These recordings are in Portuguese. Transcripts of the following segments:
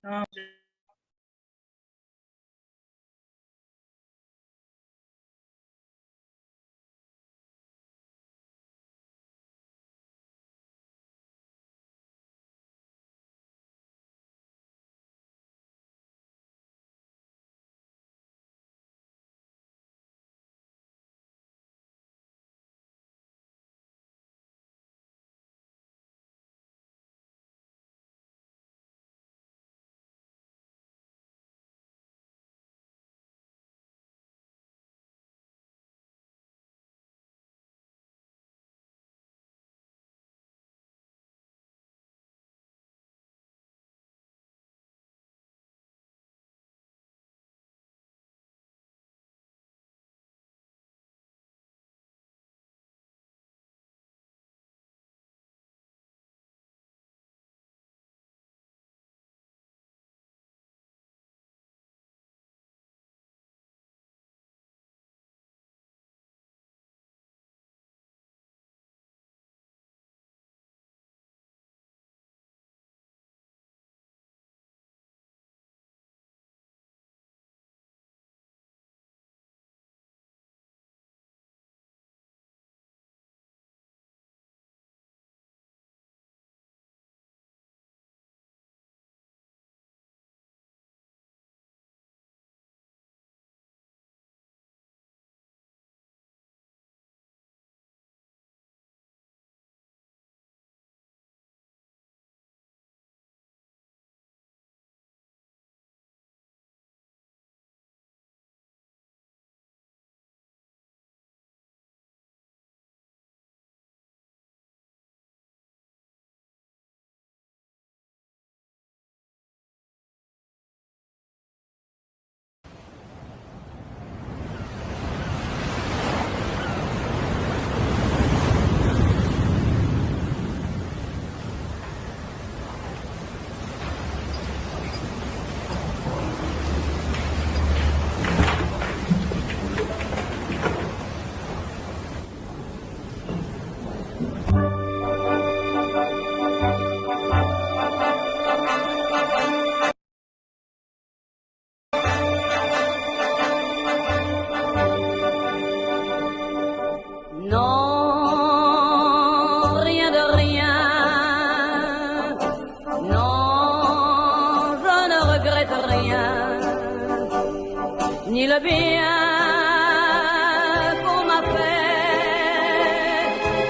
Ah, Non, rien de rien. Non, je ne regrette rien. Ni le bien qu'on m'a fait,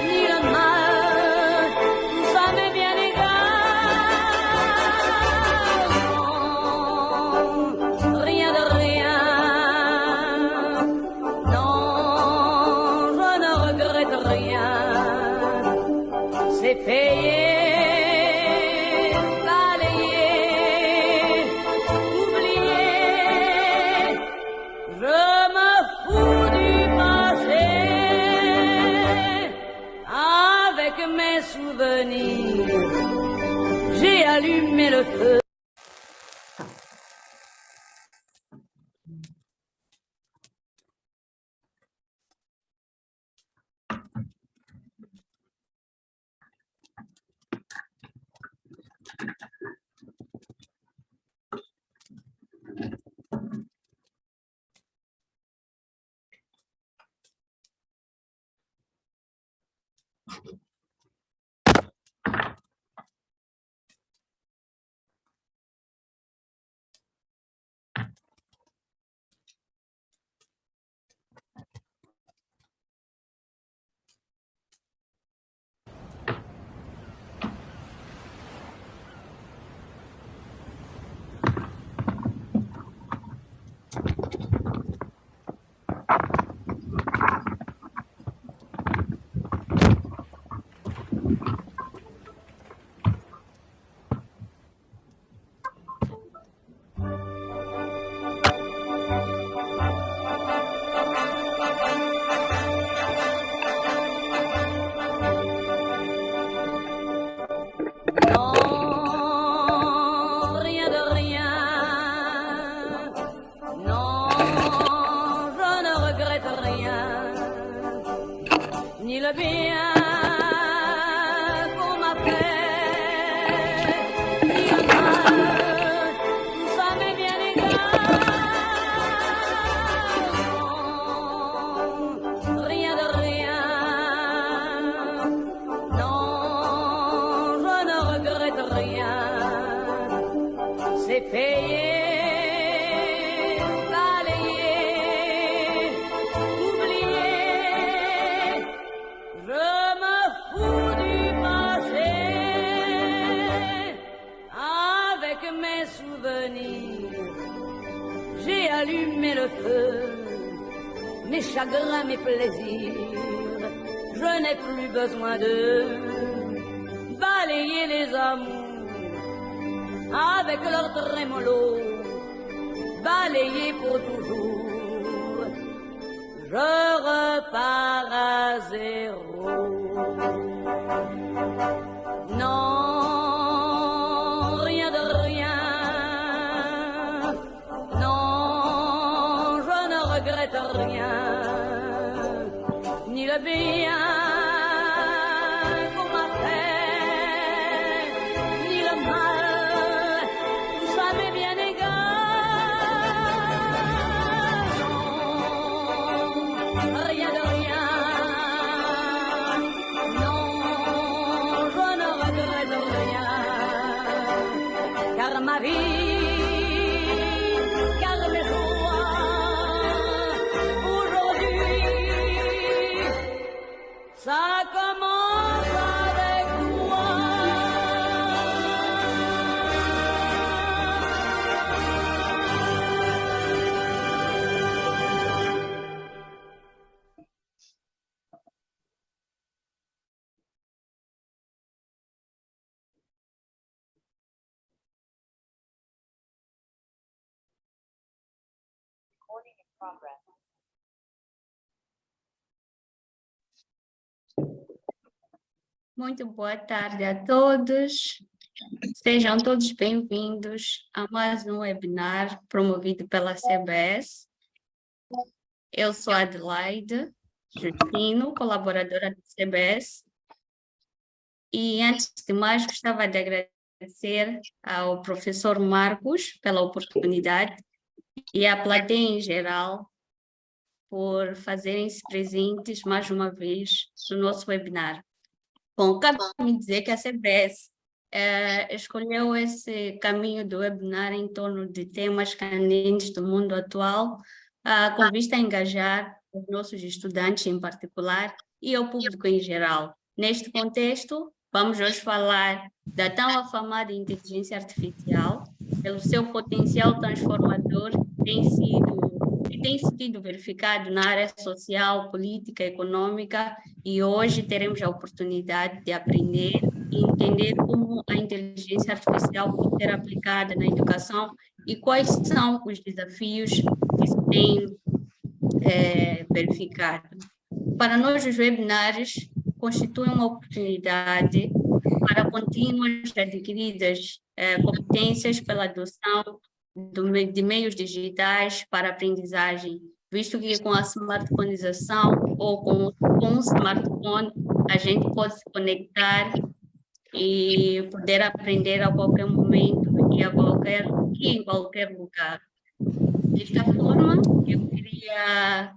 ni le mal, tout ça m'est bien égal. Non, rien de rien. Non, je ne regrette rien. C'est payé, balayé, oublié. Je me fous du passé. Avec mes souvenirs, j'ai allumé le feu. Non, rien de rien. Non, je ne regrette rien. Ni le bien qu'on m'a fait, ni le mal, payer, balayer, oublier. Je me fous du passé avec mes souvenirs. J'ai allumé le feu, mes chagrins, mes plaisirs. Je n'ai plus besoin de balayer les amours avec leur trémolo, balayer pour toujours. Je repars à zéro. Non, rien de rien. Non, je ne regrette rien, ni le bien qu'on m'a fait, ni le mal, tout ça m'est bien égal. Non, rien de rien. Non, je ne regrette rien, car ma vie, car mes joies, aujourd'hui, ça commence avec toi. Muito boa tarde a todos. Sejam todos bem-vindos a mais um webinar promovido pela CBS. Eu sou Adelaide Justino, colaboradora da CBS. E antes de mais, gostava de agradecer ao professor Marcos pela oportunidade e à plateia em geral por fazerem-se presentes mais uma vez no nosso webinar. Bom, cabe-me dizer que a CBS escolheu esse caminho do webinar em torno de temas candentes do mundo atual, com vista a engajar os nossos estudantes em particular e o público em geral. Neste contexto, vamos hoje falar da tão afamada inteligência artificial, pelo seu potencial transformador que tem sido verificado na área social, política, econômica, e hoje teremos a oportunidade de aprender e entender como a inteligência artificial pode ser aplicada na educação e quais são os desafios que se têm verificado. Para nós, os webinars constituem uma oportunidade para contínuas adquiridas competências pela adoção de meios digitais para aprendizagem, visto que com a smartphonização ou com um smartphone a gente pode se conectar e poder aprender a qualquer momento e em qualquer lugar. Desta forma, eu queria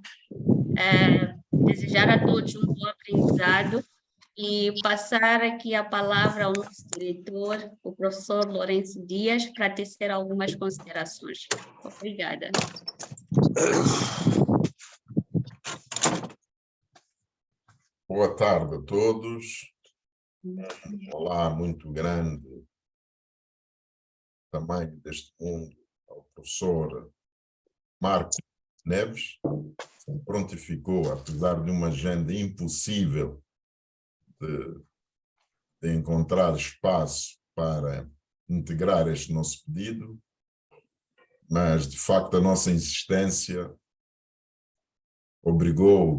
desejar a todos um bom aprendizado e passar aqui a palavra ao nosso diretor, o professor Lourenço Dias, para tecer algumas considerações. Obrigada. Boa tarde a todos. Olá, muito grande tamanho deste mundo ao professor Marco Neves, que prontificou, apesar de uma agenda impossível de encontrar espaço para integrar este nosso pedido, mas de facto a nossa insistência obrigou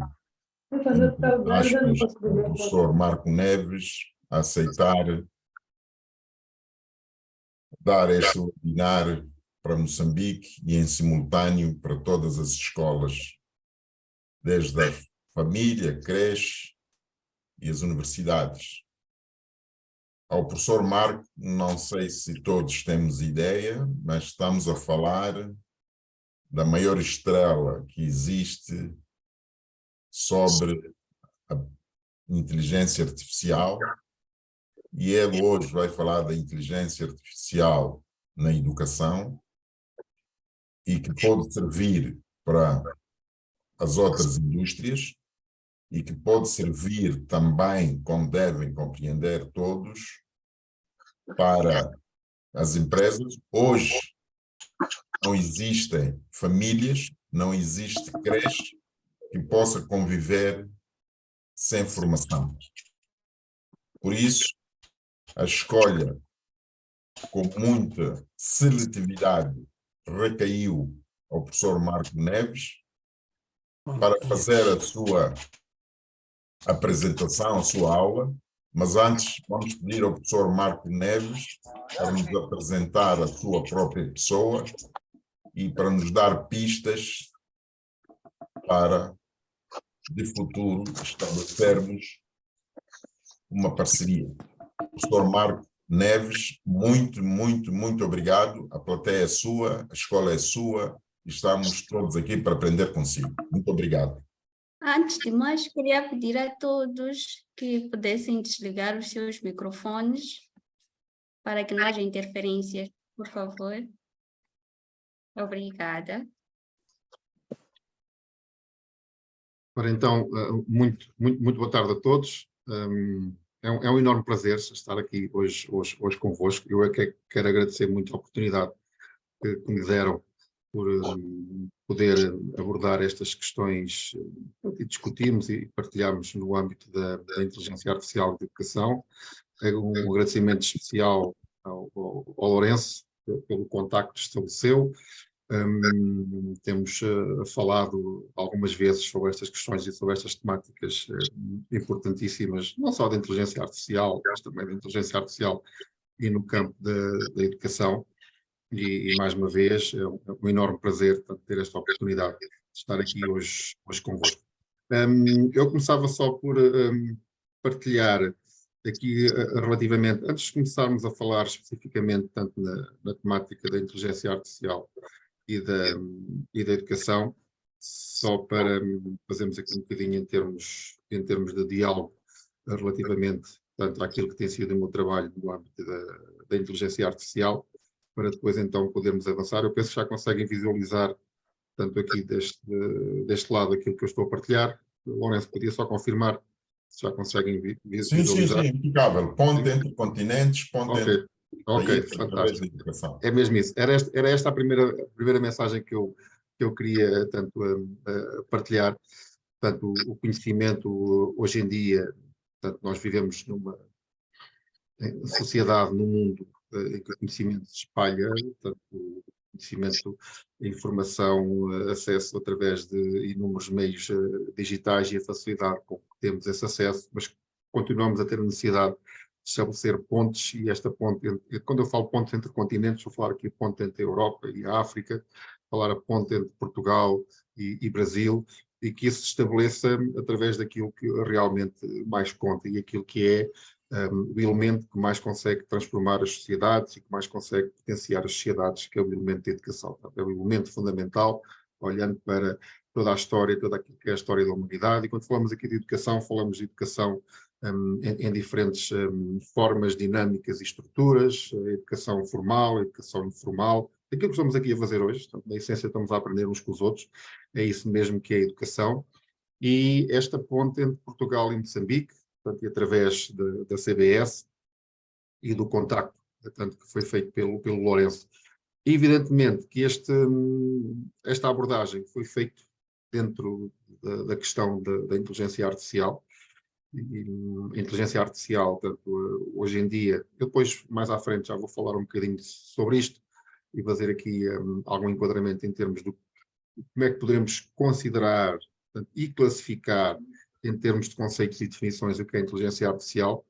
aspas, o professor Marco Neves a aceitar dar este webinar para Moçambique e em simultâneo para todas as escolas, desde a família, creche e as universidades. Ao professor Marco, não sei se todos temos ideia, mas estamos a falar da maior estrela que existe sobre a inteligência artificial, e ele hoje vai falar da inteligência artificial na educação e que pode servir para as outras indústrias e que pode servir também, como devem compreender todos, para as empresas. Hoje não existem famílias, não existe creche que possa conviver sem formação. Por isso, a escolha com muita seletividade recaiu ao professor Marco Neves para fazer a sua apresentação, a sua aula, mas antes vamos pedir ao professor Marco Neves para nos apresentar a sua própria pessoa e para nos dar pistas para, de futuro, estabelecermos uma parceria. Professor Marco Neves, muito, muito, muito obrigado. A plateia é sua, a escola é sua, estamos todos aqui para aprender consigo. Muito obrigado. Antes de mais, queria pedir a todos que pudessem desligar os seus microfones para que não haja interferências, por favor. Obrigada. Ora, então, muito boa tarde a todos. É um enorme prazer estar aqui hoje convosco. Eu é que quero agradecer muito a oportunidade que me deram por poder abordar estas questões e discutirmos e partilharmos no âmbito da inteligência artificial de educação. Um agradecimento especial ao Lourenço pelo contacto que estabeleceu. Temos falado algumas vezes sobre estas questões e sobre estas temáticas importantíssimas, não só da inteligência artificial, mas também da inteligência artificial e no campo da educação. E mais uma vez, é um enorme prazer ter esta oportunidade de estar aqui hoje convosco. Eu começava só por partilhar aqui relativamente, antes de começarmos a falar especificamente tanto na temática da inteligência artificial e da educação, só para fazermos aqui um bocadinho em termos de diálogo relativamente tanto àquilo que tem sido o meu trabalho no âmbito da inteligência artificial, para depois então podermos avançar. Eu penso que já conseguem visualizar, tanto aqui deste lado, aquilo que eu estou a partilhar. O Lourenço podia só confirmar se já conseguem visualizar. Sim, impecável. Ponte entre continentes, ponte entre Ok, países, através da fantástico. educação. É mesmo isso. Era esta a primeira mensagem que eu queria tanto partilhar. Portanto, o conhecimento hoje em dia, portanto, nós vivemos numa sociedade, num mundo em que o conhecimento se espalha, portanto, o conhecimento, a informação, acesso através de inúmeros meios digitais e a facilidade com que temos esse acesso, mas continuamos a ter a necessidade de estabelecer pontes, e esta ponte, quando eu falo ponte entre continentes, vou falar aqui a ponte entre a Europa e a África, falar a ponte entre Portugal e Brasil, e que isso se estabeleça através daquilo que realmente mais conta e aquilo que é o elemento que mais consegue transformar as sociedades e que mais consegue potenciar as sociedades, que é o elemento da educação. É o elemento fundamental, olhando para toda a história, toda aquilo que é a história da humanidade. E quando falamos aqui de educação, falamos de educação em diferentes formas, dinâmicas e estruturas, a educação formal, a educação informal. Aquilo que estamos aqui a fazer hoje, portanto, na essência estamos a aprender uns com os outros, é isso mesmo que é a educação. E esta ponte entre Portugal e Moçambique, portanto, e através da CBS e do contacto, portanto, que foi feito pelo Lourenço. Evidentemente que esta abordagem foi feita dentro da questão da inteligência artificial. E a inteligência artificial, portanto, hoje em dia, eu depois, mais à frente, já vou falar um bocadinho sobre isto e fazer aqui algum enquadramento em termos de como é que poderemos considerar, portanto, e classificar em termos de conceitos e definições o que é a inteligência artificial,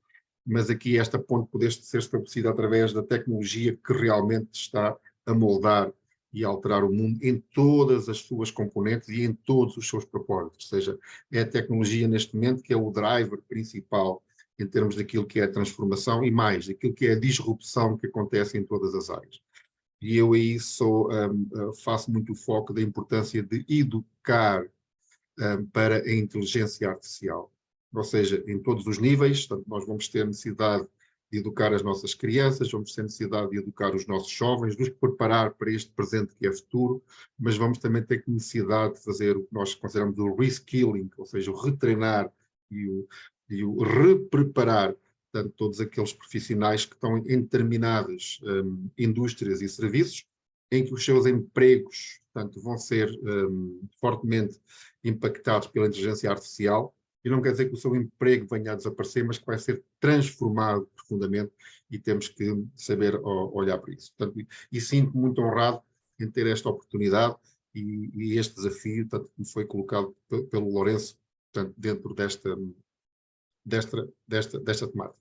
mas aqui esta ponte poder ser estabelecida através da tecnologia que realmente está a moldar e alterar o mundo em todas as suas componentes e em todos os seus propósitos. Ou seja, é a tecnologia neste momento que é o driver principal em termos daquilo que é a transformação e mais, daquilo que é a disrupção que acontece em todas as áreas. E eu aí faço muito o foco da importância de educar para a inteligência artificial. Ou seja, em todos os níveis, portanto, nós vamos ter necessidade de educar as nossas crianças, vamos ter necessidade de educar os nossos jovens, de os preparar para este presente que é futuro, mas vamos também ter necessidade de fazer o que nós consideramos o reskilling, ou seja, o retreinar e o repreparar, portanto, todos aqueles profissionais que estão em determinadas indústrias e serviços, em que os seus empregos, portanto, vão ser fortemente impactados pela inteligência artificial. E não quer dizer que o seu emprego venha a desaparecer, mas que vai ser transformado profundamente e temos que saber olhar para isso. Portanto, e sinto-me muito honrado em ter esta oportunidade e este desafio, tanto que me foi colocado pelo Lourenço, portanto, dentro desta temática.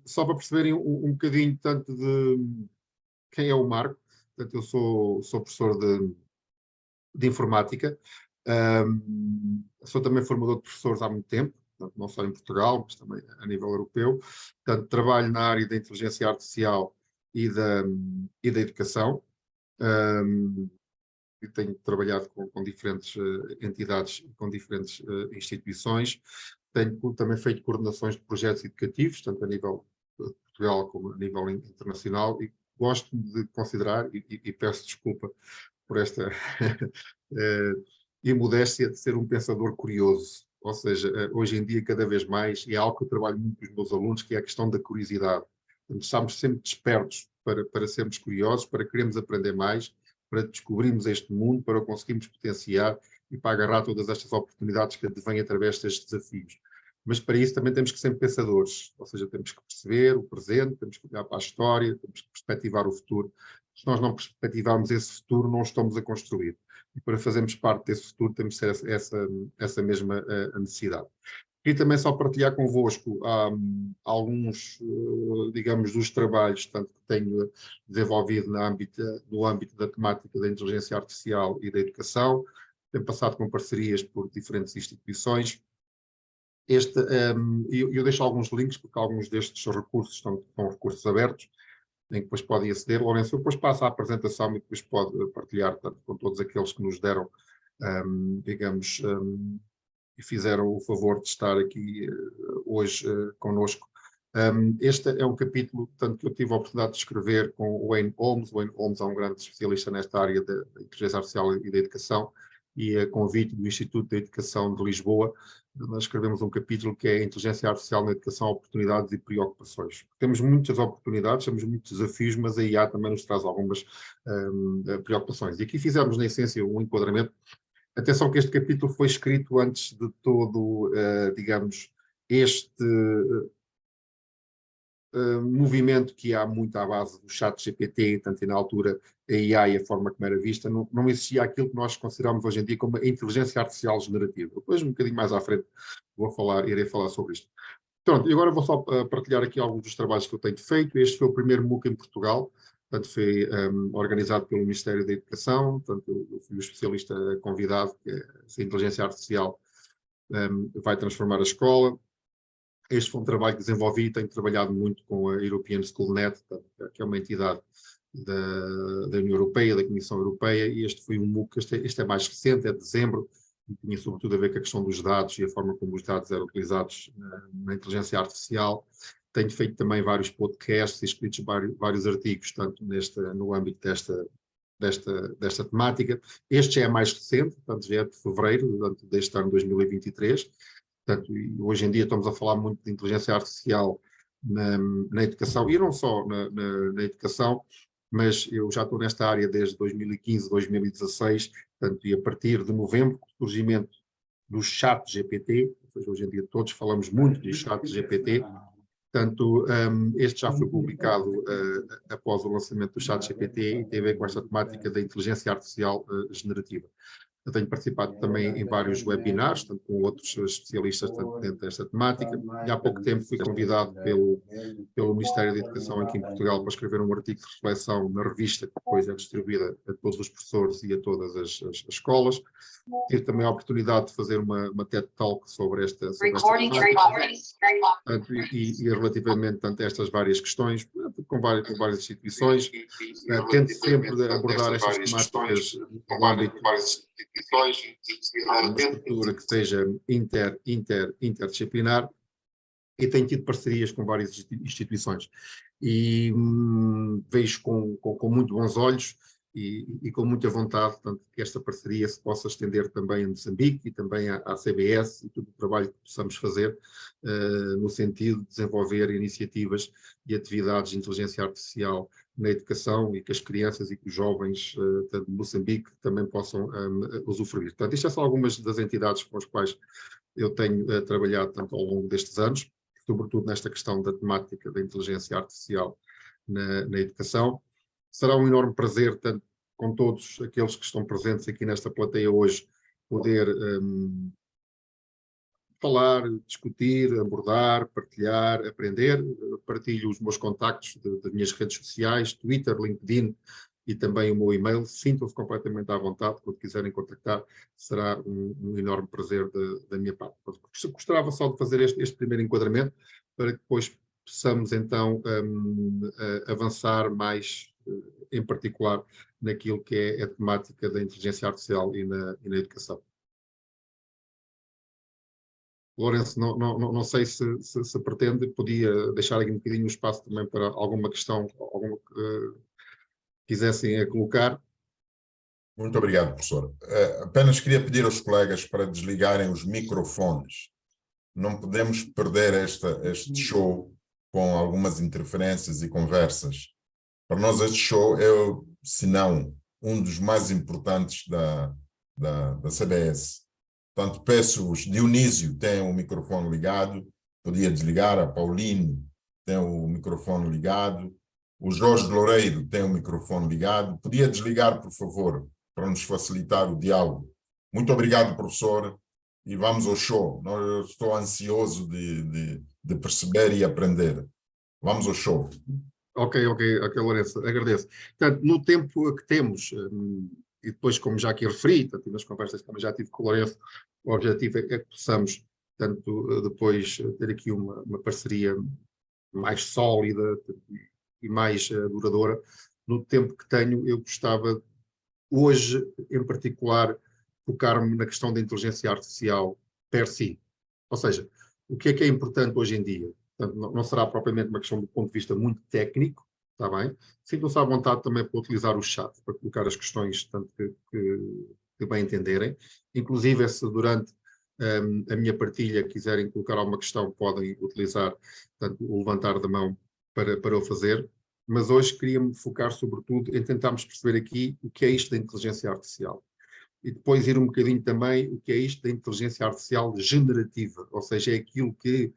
Só para perceberem um bocadinho, tanto de quem é o Marco. Portanto, eu sou professor de informática. Sou também formador de professores há muito tempo, portanto, não só em Portugal, mas também a nível europeu. Portanto, trabalho na área da inteligência artificial e da educação. E tenho trabalhado com diferentes entidades, com diferentes instituições. Tenho também feito coordenações de projetos educativos, tanto a nível de Portugal como a nível internacional, e gosto de considerar, e peço desculpa por esta imodéstia, de ser um pensador curioso. Ou seja, hoje em dia, cada vez mais, é algo que eu trabalho muito com os meus alunos, que é a questão da curiosidade. Portanto, estamos sempre despertos para sermos curiosos, para querermos aprender mais, para descobrirmos este mundo, para o conseguirmos potenciar e para agarrar todas estas oportunidades que advêm através destes desafios. Mas para isso também temos que ser pensadores, ou seja, temos que perceber o presente, temos que olhar para a história, temos que perspectivar o futuro. Se nós não perspectivarmos esse futuro, não o estamos a construir. E para fazermos parte desse futuro, temos que ter essa mesma necessidade. Queria também só partilhar convosco alguns, digamos, dos trabalhos tanto que tenho desenvolvido no âmbito da temática da inteligência artificial e da educação. Tenho passado com parcerias por diferentes instituições. Eu deixo alguns links, porque alguns destes recursos são recursos abertos, em que depois podem aceder. Lourenço, depois passa a apresentação e depois pode partilhar, tanto com todos aqueles que nos deram, digamos, e fizeram o favor de estar aqui hoje connosco. Este é um capítulo, tanto que eu tive a oportunidade de escrever com o Wayne Holmes. O Wayne Holmes é um grande especialista nesta área da inteligência artificial e da educação, e a convite do Instituto de Educação de Lisboa, nós escrevemos um capítulo que é a inteligência artificial na educação, oportunidades e preocupações. Temos muitas oportunidades, temos muitos desafios, mas a IA também nos traz algumas preocupações. E aqui fizemos, na essência, um enquadramento. Atenção que este capítulo foi escrito antes de todo, digamos, este movimento que há muito à base do chat GPT, tanto na altura a IA e a forma como era vista, não existia aquilo que nós consideramos hoje em dia como a inteligência artificial generativa. Depois, um bocadinho mais à frente, irei falar sobre isto. Pronto, e agora vou só partilhar aqui alguns dos trabalhos que eu tenho feito. Este foi o primeiro MOOC em Portugal, portanto foi organizado pelo Ministério da Educação, portanto eu fui o especialista convidado, que a inteligência artificial vai transformar a escola. Este foi um trabalho que desenvolvi e tenho trabalhado muito com a European Schoolnet, que é uma entidade da União Europeia, da Comissão Europeia, e este foi um MOOC, este é mais recente, é de dezembro, e tinha sobretudo a ver com a questão dos dados e a forma como os dados eram utilizados na inteligência artificial. Tenho feito também vários podcasts e escrito vários artigos, tanto no âmbito desta temática. Este já é mais recente, portanto já é de fevereiro deste ano 2023. Portanto, hoje em dia estamos a falar muito de inteligência artificial na educação, e não só na educação, mas eu já estou nesta área desde 2015, 2016, portanto, e a partir de novembro, com o surgimento do chat GPT, ou seja, hoje em dia todos falamos muito do chat GPT, portanto, este já foi publicado após o lançamento do chat GPT e tem a ver com esta temática da inteligência artificial generativa. Eu tenho participado também em vários webinars, tanto com outros especialistas dentro desta temática. E há pouco tempo fui convidado pelo Ministério da Educação aqui em Portugal para escrever um artigo de reflexão na revista, que depois é distribuída a todos os professores e a todas as escolas. Tive também a oportunidade de fazer uma TED Talk sobre esta temática, e relativamente a estas várias questões, com várias instituições. Tento sempre abordar estas temáticas no âmbito uma estrutura que seja interdisciplinar, e tenho tido parcerias com várias instituições. E vejo com muito bons olhos e com muita vontade, portanto, que esta parceria se possa estender também a Moçambique e também à CBS e todo o trabalho que possamos fazer no sentido de desenvolver iniciativas e atividades de inteligência artificial na educação e que as crianças e que os jovens de Moçambique também possam usufruir. Portanto, isto são algumas das entidades com as quais eu tenho trabalhado tanto ao longo destes anos, sobretudo nesta questão da temática da inteligência artificial na educação. Será um enorme prazer, tanto com todos aqueles que estão presentes aqui nesta plateia hoje, poder falar, discutir, abordar, partilhar, aprender. Partilho os meus contactos das minhas redes sociais, Twitter, LinkedIn e também o meu e-mail. Sintam-se completamente à vontade, quando quiserem contactar, será um enorme prazer da minha parte. Gostava só de fazer este primeiro enquadramento, para que depois possamos então avançar mais, em particular, naquilo que é a temática da inteligência artificial e na educação. Lourenço, não sei se pretende, podia deixar aqui um bocadinho o espaço também para alguma questão, alguma que quisessem colocar. Muito obrigado, professor. Apenas queria pedir aos colegas para desligarem os microfones. Não podemos perder este show com algumas interferências e conversas. Para nós este show é, se não, um dos mais importantes da CBS. Portanto, peço-vos, Dionísio tem o microfone ligado, podia desligar, a Pauline tem o microfone ligado, o Jorge Loureiro tem o microfone ligado, podia desligar, por favor, para nos facilitar o diálogo. Muito obrigado, professor, e vamos ao show. Eu estou ansioso de perceber e aprender. Vamos ao show. Ok, Lourenço, agradeço. Portanto, no tempo que temos, e depois, como já aqui referi, tanto nas conversas que também já tive com o Lourenço, o objetivo é que possamos, tanto depois, ter aqui uma parceria mais sólida e mais duradoura. No tempo que tenho, eu gostava, hoje, em particular, focar-me na questão da inteligência artificial per si. Ou seja, o que é importante hoje em dia? Portanto, não será propriamente uma questão do ponto de vista muito técnico, está bem? Sintam-se à vontade também para utilizar o chat, para colocar as questões tanto que bem entenderem. Inclusive, se durante a minha partilha quiserem colocar alguma questão, podem utilizar, portanto, o levantar da mão para o fazer. Mas hoje queria-me focar sobretudo em tentarmos perceber aqui o que é isto da inteligência artificial. E depois ir um bocadinho também o que é isto da inteligência artificial generativa, ou seja, é aquilo que,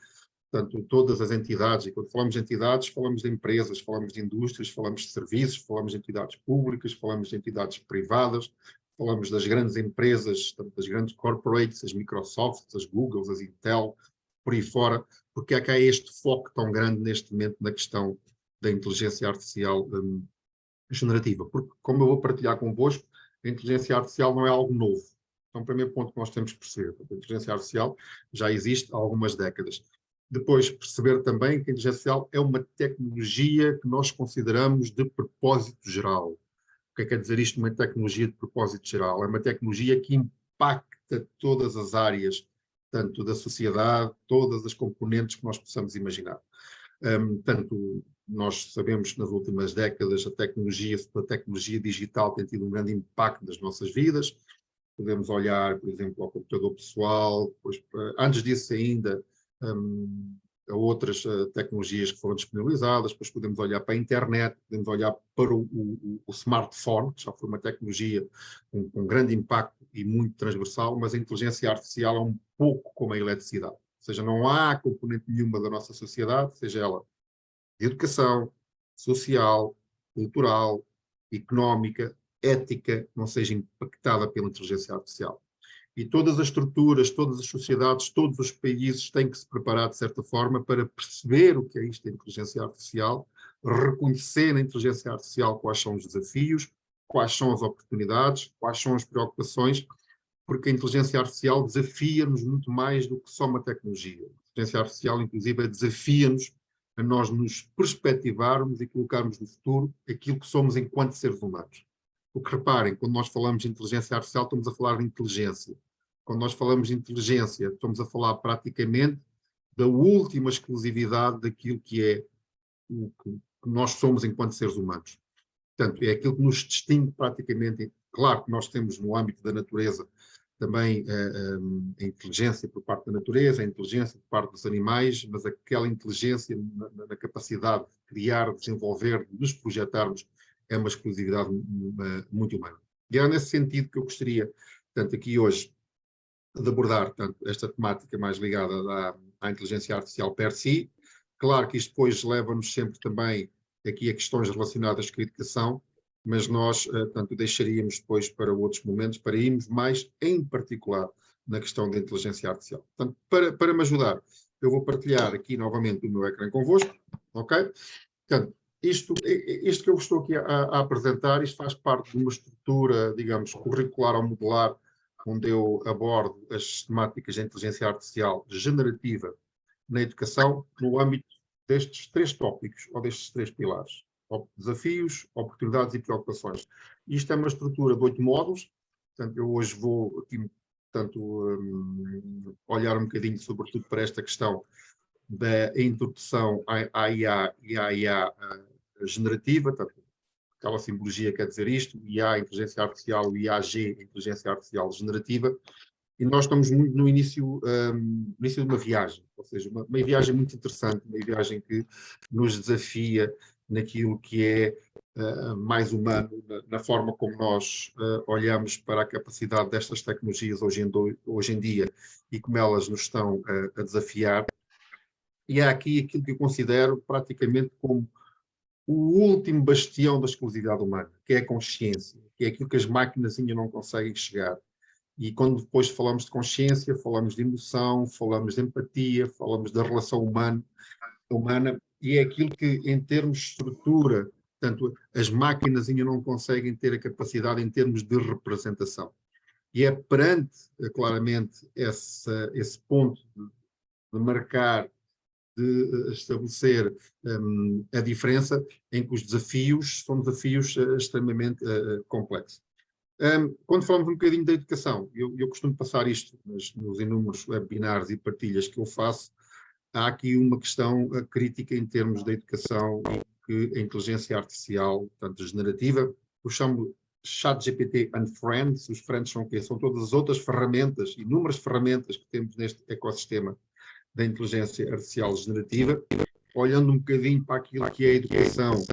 portanto, todas as entidades, e quando falamos de entidades, falamos de empresas, falamos de indústrias, falamos de serviços, falamos de entidades públicas, falamos de entidades privadas, falamos das grandes empresas, portanto, das grandes corporates, as Microsofts, as Googles, as Intel, por aí fora, porque é que há este foco tão grande neste momento na questão da inteligência artificial generativa. Porque, como eu vou partilhar convosco, a inteligência artificial não é algo novo. Então, o primeiro ponto que nós temos que perceber, a inteligência artificial já existe há algumas décadas. Depois, perceber também que a inteligência artificial é uma tecnologia que nós consideramos de propósito geral. O que é que quer dizer isto, uma tecnologia de propósito geral? É uma tecnologia que impacta todas as áreas, tanto da sociedade, todas as componentes que nós possamos imaginar. Tanto nós sabemos que nas últimas décadas a tecnologia digital tem tido um grande impacto nas nossas vidas. Podemos olhar, por exemplo, ao computador pessoal, depois, antes disso ainda, a outras tecnologias que foram disponibilizadas, depois podemos olhar para a internet, podemos olhar para o smartphone, que já foi uma tecnologia com grande impacto e muito transversal, mas a inteligência artificial é um pouco como a eletricidade. Ou seja, não há componente nenhuma da nossa sociedade, seja ela de educação, social, cultural, económica, ética, não seja impactada pela inteligência artificial. E todas as estruturas, todas as sociedades, todos os países têm que se preparar, de certa forma, para perceber o que é isto da inteligência artificial, reconhecer na inteligência artificial quais são os desafios, quais são as oportunidades, quais são as preocupações, porque a inteligência artificial desafia-nos muito mais do que só uma tecnologia. A inteligência artificial, inclusive, desafia-nos a nós nos perspectivarmos e colocarmos no futuro aquilo que somos enquanto seres humanos. Porque reparem, quando nós falamos de inteligência artificial, estamos a falar de inteligência. Quando nós falamos de inteligência, estamos a falar praticamente da última exclusividade daquilo que é o que nós somos enquanto seres humanos. Portanto, é aquilo que nos distingue praticamente. Claro que nós temos no âmbito da natureza também a inteligência por parte da natureza, a inteligência por parte dos animais, mas aquela inteligência na capacidade de criar, desenvolver, de nos projetarmos, é uma exclusividade muito humana. E é nesse sentido que eu gostaria, tanto aqui hoje, de abordar tanto esta temática mais ligada à inteligência artificial per si. Claro que isto depois leva-nos sempre também aqui a questões relacionadas com a educação, mas nós, tanto deixaríamos depois para outros momentos, para irmos mais em particular na questão da inteligência artificial. Portanto, para me ajudar, eu vou partilhar aqui novamente o meu ecrã convosco, ok? Portanto, isto que eu estou aqui a apresentar, isto faz parte de uma estrutura, digamos, curricular ou modular, onde eu abordo as temáticas de inteligência artificial generativa na educação, no âmbito destes 3 tópicos, ou destes 3 pilares. Desafios, oportunidades e preocupações. Isto é uma estrutura de 8 módulos, portanto, eu hoje vou aqui, portanto, olhar um bocadinho, sobretudo, para esta questão da introdução à IA e à IA generativa, portanto, aquela simbologia quer dizer isto, IA, inteligência artificial, o IAG, inteligência artificial generativa, e nós estamos muito no início de uma viagem, ou seja, uma viagem muito interessante, uma viagem que nos desafia naquilo que é mais humano, na forma como nós olhamos para a capacidade destas tecnologias hoje em dia e como elas nos estão a desafiar. E há aqui aquilo que eu considero praticamente como o último bastião da exclusividade humana, que é a consciência, que é aquilo que as máquinas ainda não conseguem chegar. E quando depois falamos de consciência, falamos de emoção, falamos de empatia, falamos da relação humana, e é aquilo que, em termos de estrutura, portanto, as máquinas ainda não conseguem ter a capacidade em termos de representação. E é perante, claramente, esse ponto de marcar, de estabelecer a diferença, em que os desafios são desafios extremamente complexos. Quando falamos um bocadinho da educação, eu costumo passar isto nos inúmeros webinars e partilhas que eu faço. Há aqui uma questão crítica em termos da educação, que a inteligência artificial, portanto, generativa, eu chamo ChatGPT and Friends. Os friends são o quê? São todas as outras ferramentas, inúmeras ferramentas que temos neste ecossistema da inteligência artificial generativa, olhando um bocadinho para aquilo que é a educação.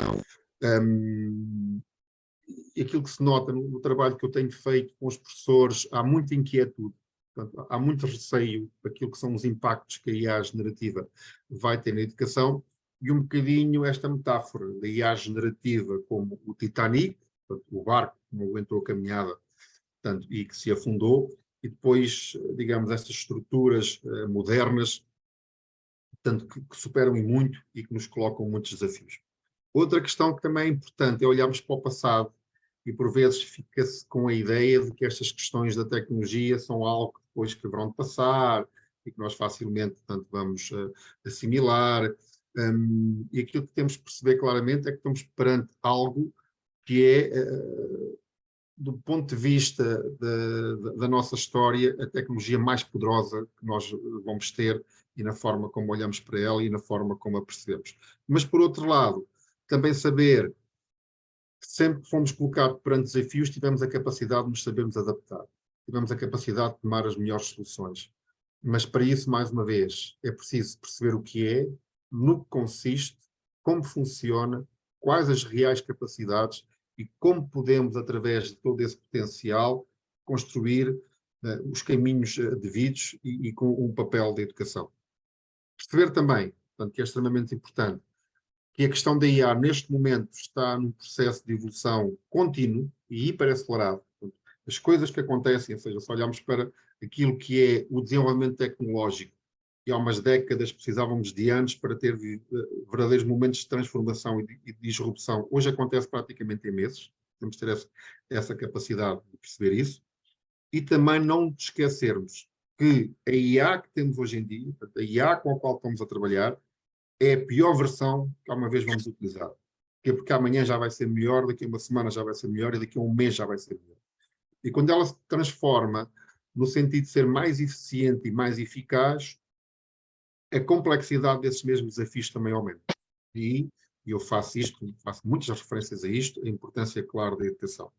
Aquilo que se nota no trabalho que eu tenho feito com os professores, há muita inquietude, portanto, há muito receio daquilo que são os impactos que a IA generativa vai ter na educação, e um bocadinho esta metáfora da IA generativa como o Titanic, portanto, o barco que não aguentou a caminhada, portanto, e que se afundou, e depois, digamos, estas estruturas modernas, portanto, que superam e muito e que nos colocam muitos desafios. Outra questão que também é importante é olharmos para o passado, e por vezes fica-se com a ideia de que estas questões da tecnologia são algo que depois que haverão de passar e que nós facilmente, portanto, vamos assimilar. E aquilo que temos que perceber claramente é que estamos perante algo que é, do ponto de vista da nossa história, a tecnologia mais poderosa que nós vamos ter, e na forma como olhamos para ela e na forma como a percebemos. Mas, por outro lado, também saber que sempre que fomos colocados perante desafios, tivemos a capacidade de nos sabermos adaptar, tivemos a capacidade de tomar as melhores soluções. Mas para isso, mais uma vez, é preciso perceber o que é, no que consiste, como funciona, quais as reais capacidades e como podemos, através de todo esse potencial, construir os caminhos devidos e com um papel de educação. Perceber também, portanto, que é extremamente importante, que a questão da IA, neste momento, está num processo de evolução contínuo e hiperacelerado. Portanto, as coisas que acontecem, ou seja, se olharmos para aquilo que é o desenvolvimento tecnológico, e há umas décadas precisávamos de anos para ter verdadeiros momentos de transformação e de disrupção, hoje acontece praticamente em meses. Temos que ter essa capacidade de perceber isso. E também não esquecermos que a IA que temos hoje em dia, a IA com a qual estamos a trabalhar, é a pior versão que alguma vez vamos utilizar. Porque amanhã já vai ser melhor, daqui a uma semana já vai ser melhor e daqui a um mês já vai ser melhor. E quando ela se transforma no sentido de ser mais eficiente e mais eficaz, a complexidade desses mesmos desafios também aumenta. E eu faço muitas referências a isto, a importância, claro, da educação.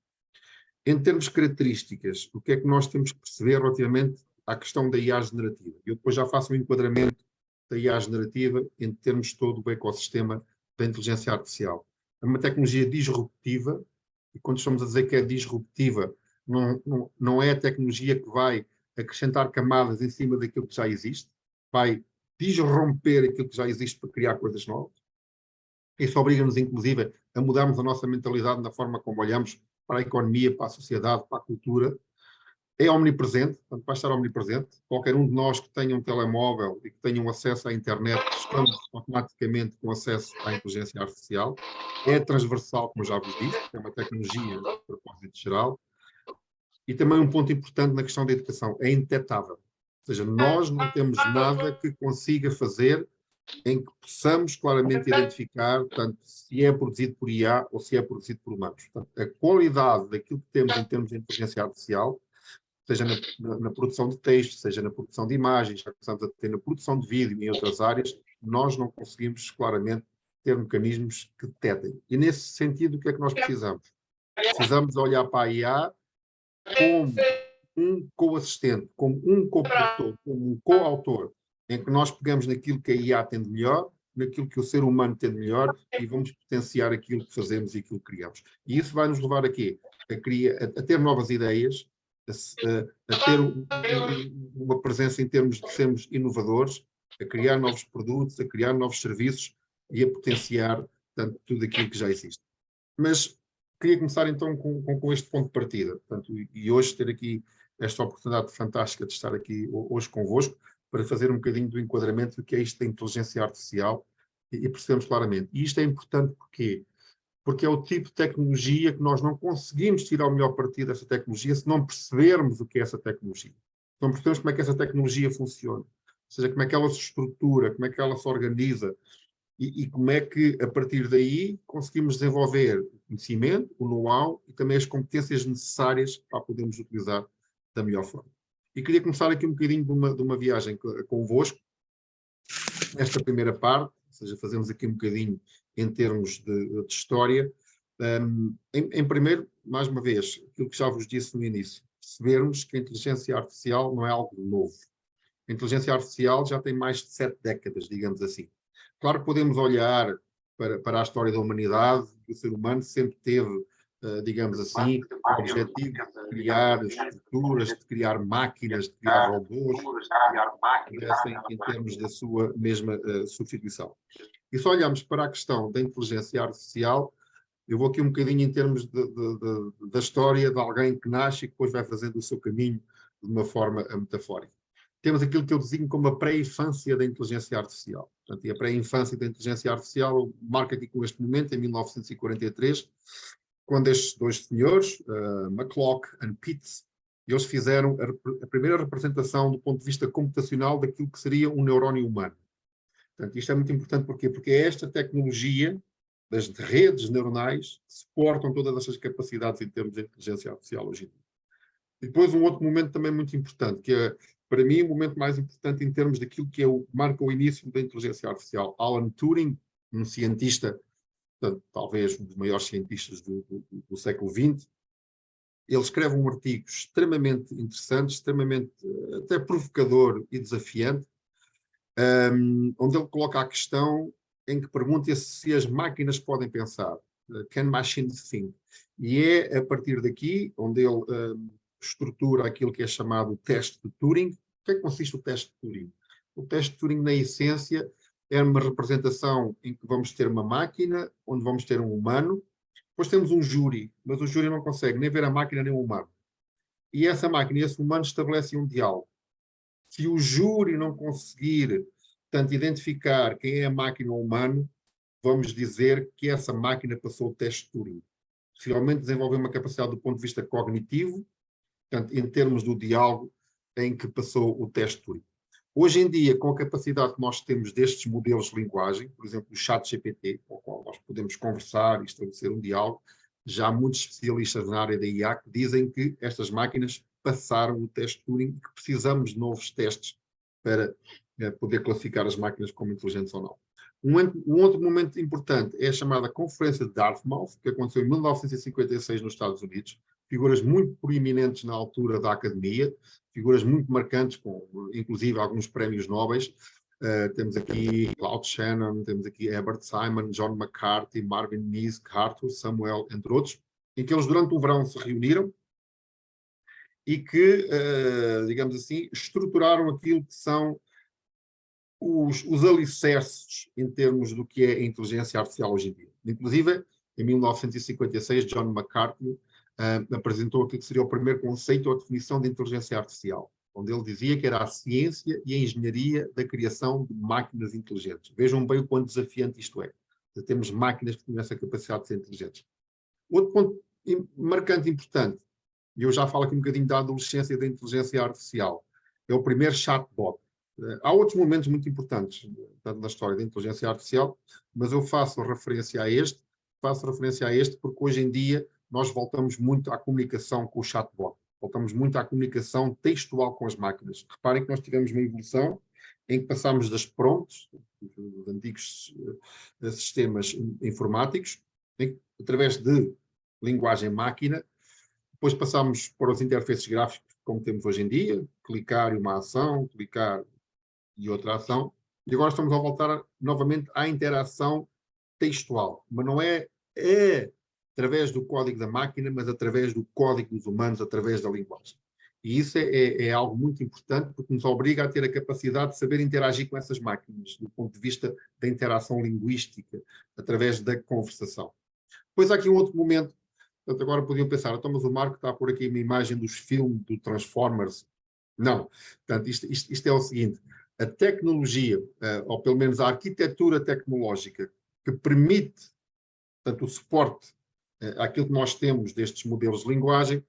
Em termos de características, o que é que nós temos que perceber relativamente à questão da IA generativa? Eu depois já faço um enquadramento da IA generativa em termos de todo o ecossistema da inteligência artificial. É uma tecnologia disruptiva, e quando estamos a dizer que é disruptiva, não é a tecnologia que vai acrescentar camadas em cima daquilo que já existe, vai disromper aquilo que já existe para criar coisas novas. Isso obriga-nos, inclusive, a mudarmos a nossa mentalidade na forma como olhamos para a economia, para a sociedade, para a cultura. É omnipresente, portanto vai estar omnipresente. Qualquer um de nós que tenha um telemóvel e que tenha um acesso à internet, estamos automaticamente com acesso à inteligência artificial. É transversal, como já vos disse, é uma tecnologia de propósito geral. E também um ponto importante na questão da educação, é indetetável. Ou seja, nós não temos nada que consiga fazer em que possamos claramente identificar, tanto se é produzido por IA ou se é produzido por humanos. Portanto, a qualidade daquilo que temos em termos de inteligência artificial, seja na produção de texto, seja na produção de imagens, já começamos a ter na produção de vídeo e em outras áreas, nós não conseguimos claramente ter mecanismos que detetem. E nesse sentido, o que é que nós precisamos? Precisamos olhar para a IA como um co-assistente, como um co-produtor, como um co-autor, em que nós pegamos naquilo que a IA tem de melhor, naquilo que o ser humano tem de melhor e vamos potenciar aquilo que fazemos e aquilo que criamos. E isso vai nos levar a quê? A ter novas ideias, a ter uma presença em termos de sermos inovadores, a criar novos produtos, a criar novos serviços e a potenciar, portanto, tudo aquilo que já existe. Mas queria começar então com este ponto de partida, portanto, e hoje ter aqui esta oportunidade fantástica de estar aqui hoje convosco para fazer um bocadinho do enquadramento do que é isto da inteligência artificial e percebemos claramente. E isto é importante porque é o tipo de tecnologia que nós não conseguimos tirar o melhor partido dessa tecnologia se não percebermos o que é essa tecnologia. Se não percebemos como é que essa tecnologia funciona, ou seja, como é que ela se estrutura, como é que ela se organiza e como é que, a partir daí, conseguimos desenvolver o conhecimento, o know-how e também as competências necessárias para podermos utilizar da melhor forma. E queria começar aqui um bocadinho de uma viagem convosco, nesta primeira parte, ou seja, fazemos aqui um bocadinho em termos de história. Em primeiro, mais uma vez, aquilo que já vos disse no início, percebermos que a inteligência artificial não é algo novo. A inteligência artificial já tem mais de 7 décadas, digamos assim. Claro que podemos olhar para a história da humanidade, que o ser humano sempre teve, digamos assim, o objetivo de criar estruturas, de criar máquinas, de criar robôs, que crescem em termos da sua mesma substituição. E se olharmos para a questão da inteligência artificial, eu vou aqui um bocadinho em termos da história de alguém que nasce e que depois vai fazendo o seu caminho de uma forma metafórica. Temos aquilo que eu designo como a pré-infância da inteligência artificial. Portanto, e a pré-infância da inteligência artificial marca aqui com este momento, em 1943, quando estes dois senhores, McClock e Pitts, eles fizeram a primeira representação do ponto de vista computacional daquilo que seria um neurónio humano. Portanto, isto é muito importante porquê? Porque é esta tecnologia das redes neuronais que suportam todas estas capacidades em termos de inteligência artificial hoje em dia. E depois um outro momento também muito importante, que é, para mim, o momento mais importante em termos daquilo que marca o início da inteligência artificial. Alan Turing, um cientista, portanto, talvez um dos maiores cientistas do século XX, ele escreve um artigo extremamente interessante, extremamente até provocador e desafiante, onde ele coloca a questão em que pergunta se as máquinas podem pensar. Can machines think? E é a partir daqui onde ele estrutura aquilo que é chamado o teste de Turing. O que é que consiste o teste de Turing? O teste de Turing, na essência, é uma representação em que vamos ter uma máquina, onde vamos ter um humano, depois temos um júri, mas o júri não consegue nem ver a máquina nem o humano. E essa máquina e esse humano estabelecem um diálogo. Se o júri não conseguir, portanto, identificar quem é a máquina ou o humano, vamos dizer que essa máquina passou o teste de Turing. Possivelmente desenvolveu uma capacidade do ponto de vista cognitivo, portanto, em termos do diálogo em que passou o teste de Turing. Hoje em dia, com a capacidade que nós temos destes modelos de linguagem, por exemplo, o ChatGPT, com o qual nós podemos conversar e estabelecer um diálogo, já há muitos especialistas na área da IA que dizem que estas máquinas passaram o teste de Turing e que precisamos de novos testes para poder classificar as máquinas como inteligentes ou não. Um outro momento importante é a chamada Conferência de Dartmouth, que aconteceu em 1956 nos Estados Unidos. Figuras muito proeminentes na altura da academia, figuras muito marcantes, com inclusive alguns prémios nobres. Temos aqui Claude Shannon, temos aqui Herbert Simon, John McCarthy, Marvin Misch, Arthur Samuel, entre outros, em que eles durante o verão se reuniram e que, digamos assim, estruturaram aquilo que são os alicerces em termos do que é a inteligência artificial hoje em dia. Inclusive, em 1956, John McCarthy apresentou aquilo que seria o primeiro conceito ou definição de inteligência artificial, onde ele dizia que era a ciência e a engenharia da criação de máquinas inteligentes. Vejam bem o quão desafiante isto é. Temos máquinas que têm essa capacidade de ser inteligentes. Outro ponto marcante e importante, e eu já falo aqui um bocadinho da adolescência da inteligência artificial, é o primeiro chatbot. Há outros momentos muito importantes na história da inteligência artificial, mas eu faço referência a este porque hoje em dia nós voltamos muito à comunicação com o chatbot, voltamos muito à comunicação textual com as máquinas. Reparem que nós tivemos uma evolução em que passámos das prompts, dos antigos sistemas informáticos, através de linguagem máquina, depois passámos para os interfaces gráficos como temos hoje em dia, clicar e uma ação, clicar e outra ação, e agora estamos a voltar novamente à interação textual, mas não é através do código da máquina, mas através do código dos humanos, através da linguagem. E isso é algo muito importante, porque nos obriga a ter a capacidade de saber interagir com essas máquinas, do ponto de vista da interação linguística, através da conversação. Depois há aqui um outro momento, portanto, agora podiam pensar, então, mas o Marco está por aqui uma imagem dos filmes do Transformers. Não. Portanto, isto é o seguinte, a tecnologia, ou pelo menos a arquitetura tecnológica que permite, portanto, o suporte àquilo que nós temos destes modelos de linguagem,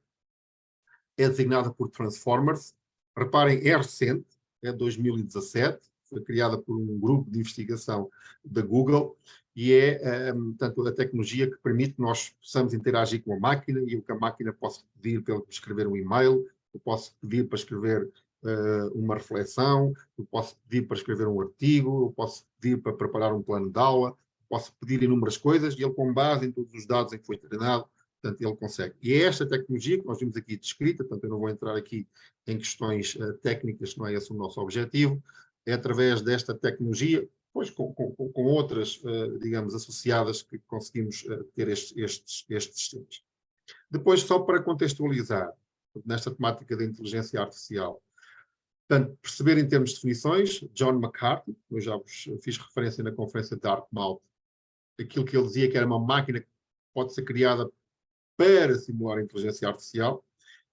é designada por Transformers. Reparem, é recente, é 2017, foi criada por um grupo de investigação da Google e é, portanto, a tecnologia que permite que nós possamos interagir com a máquina e o que a máquina possa pedir para escrever um e-mail, eu posso pedir para escrever uma reflexão, eu posso pedir para escrever um artigo, eu posso pedir para preparar um plano de aula, posso pedir inúmeras coisas e ele, com base em todos os dados em que foi treinado, portanto, ele consegue. E é esta tecnologia que nós vimos aqui descrita, portanto, eu não vou entrar aqui em questões técnicas, não é esse o nosso objetivo, é através desta tecnologia, pois com outras, digamos, associadas, que conseguimos ter estes sistemas. Depois, só para contextualizar, nesta temática da inteligência artificial, portanto, perceber em termos de definições, John McCarthy, eu já vos fiz referência na conferência de Dartmouth, aquilo que ele dizia que era uma máquina que pode ser criada para simular a inteligência artificial,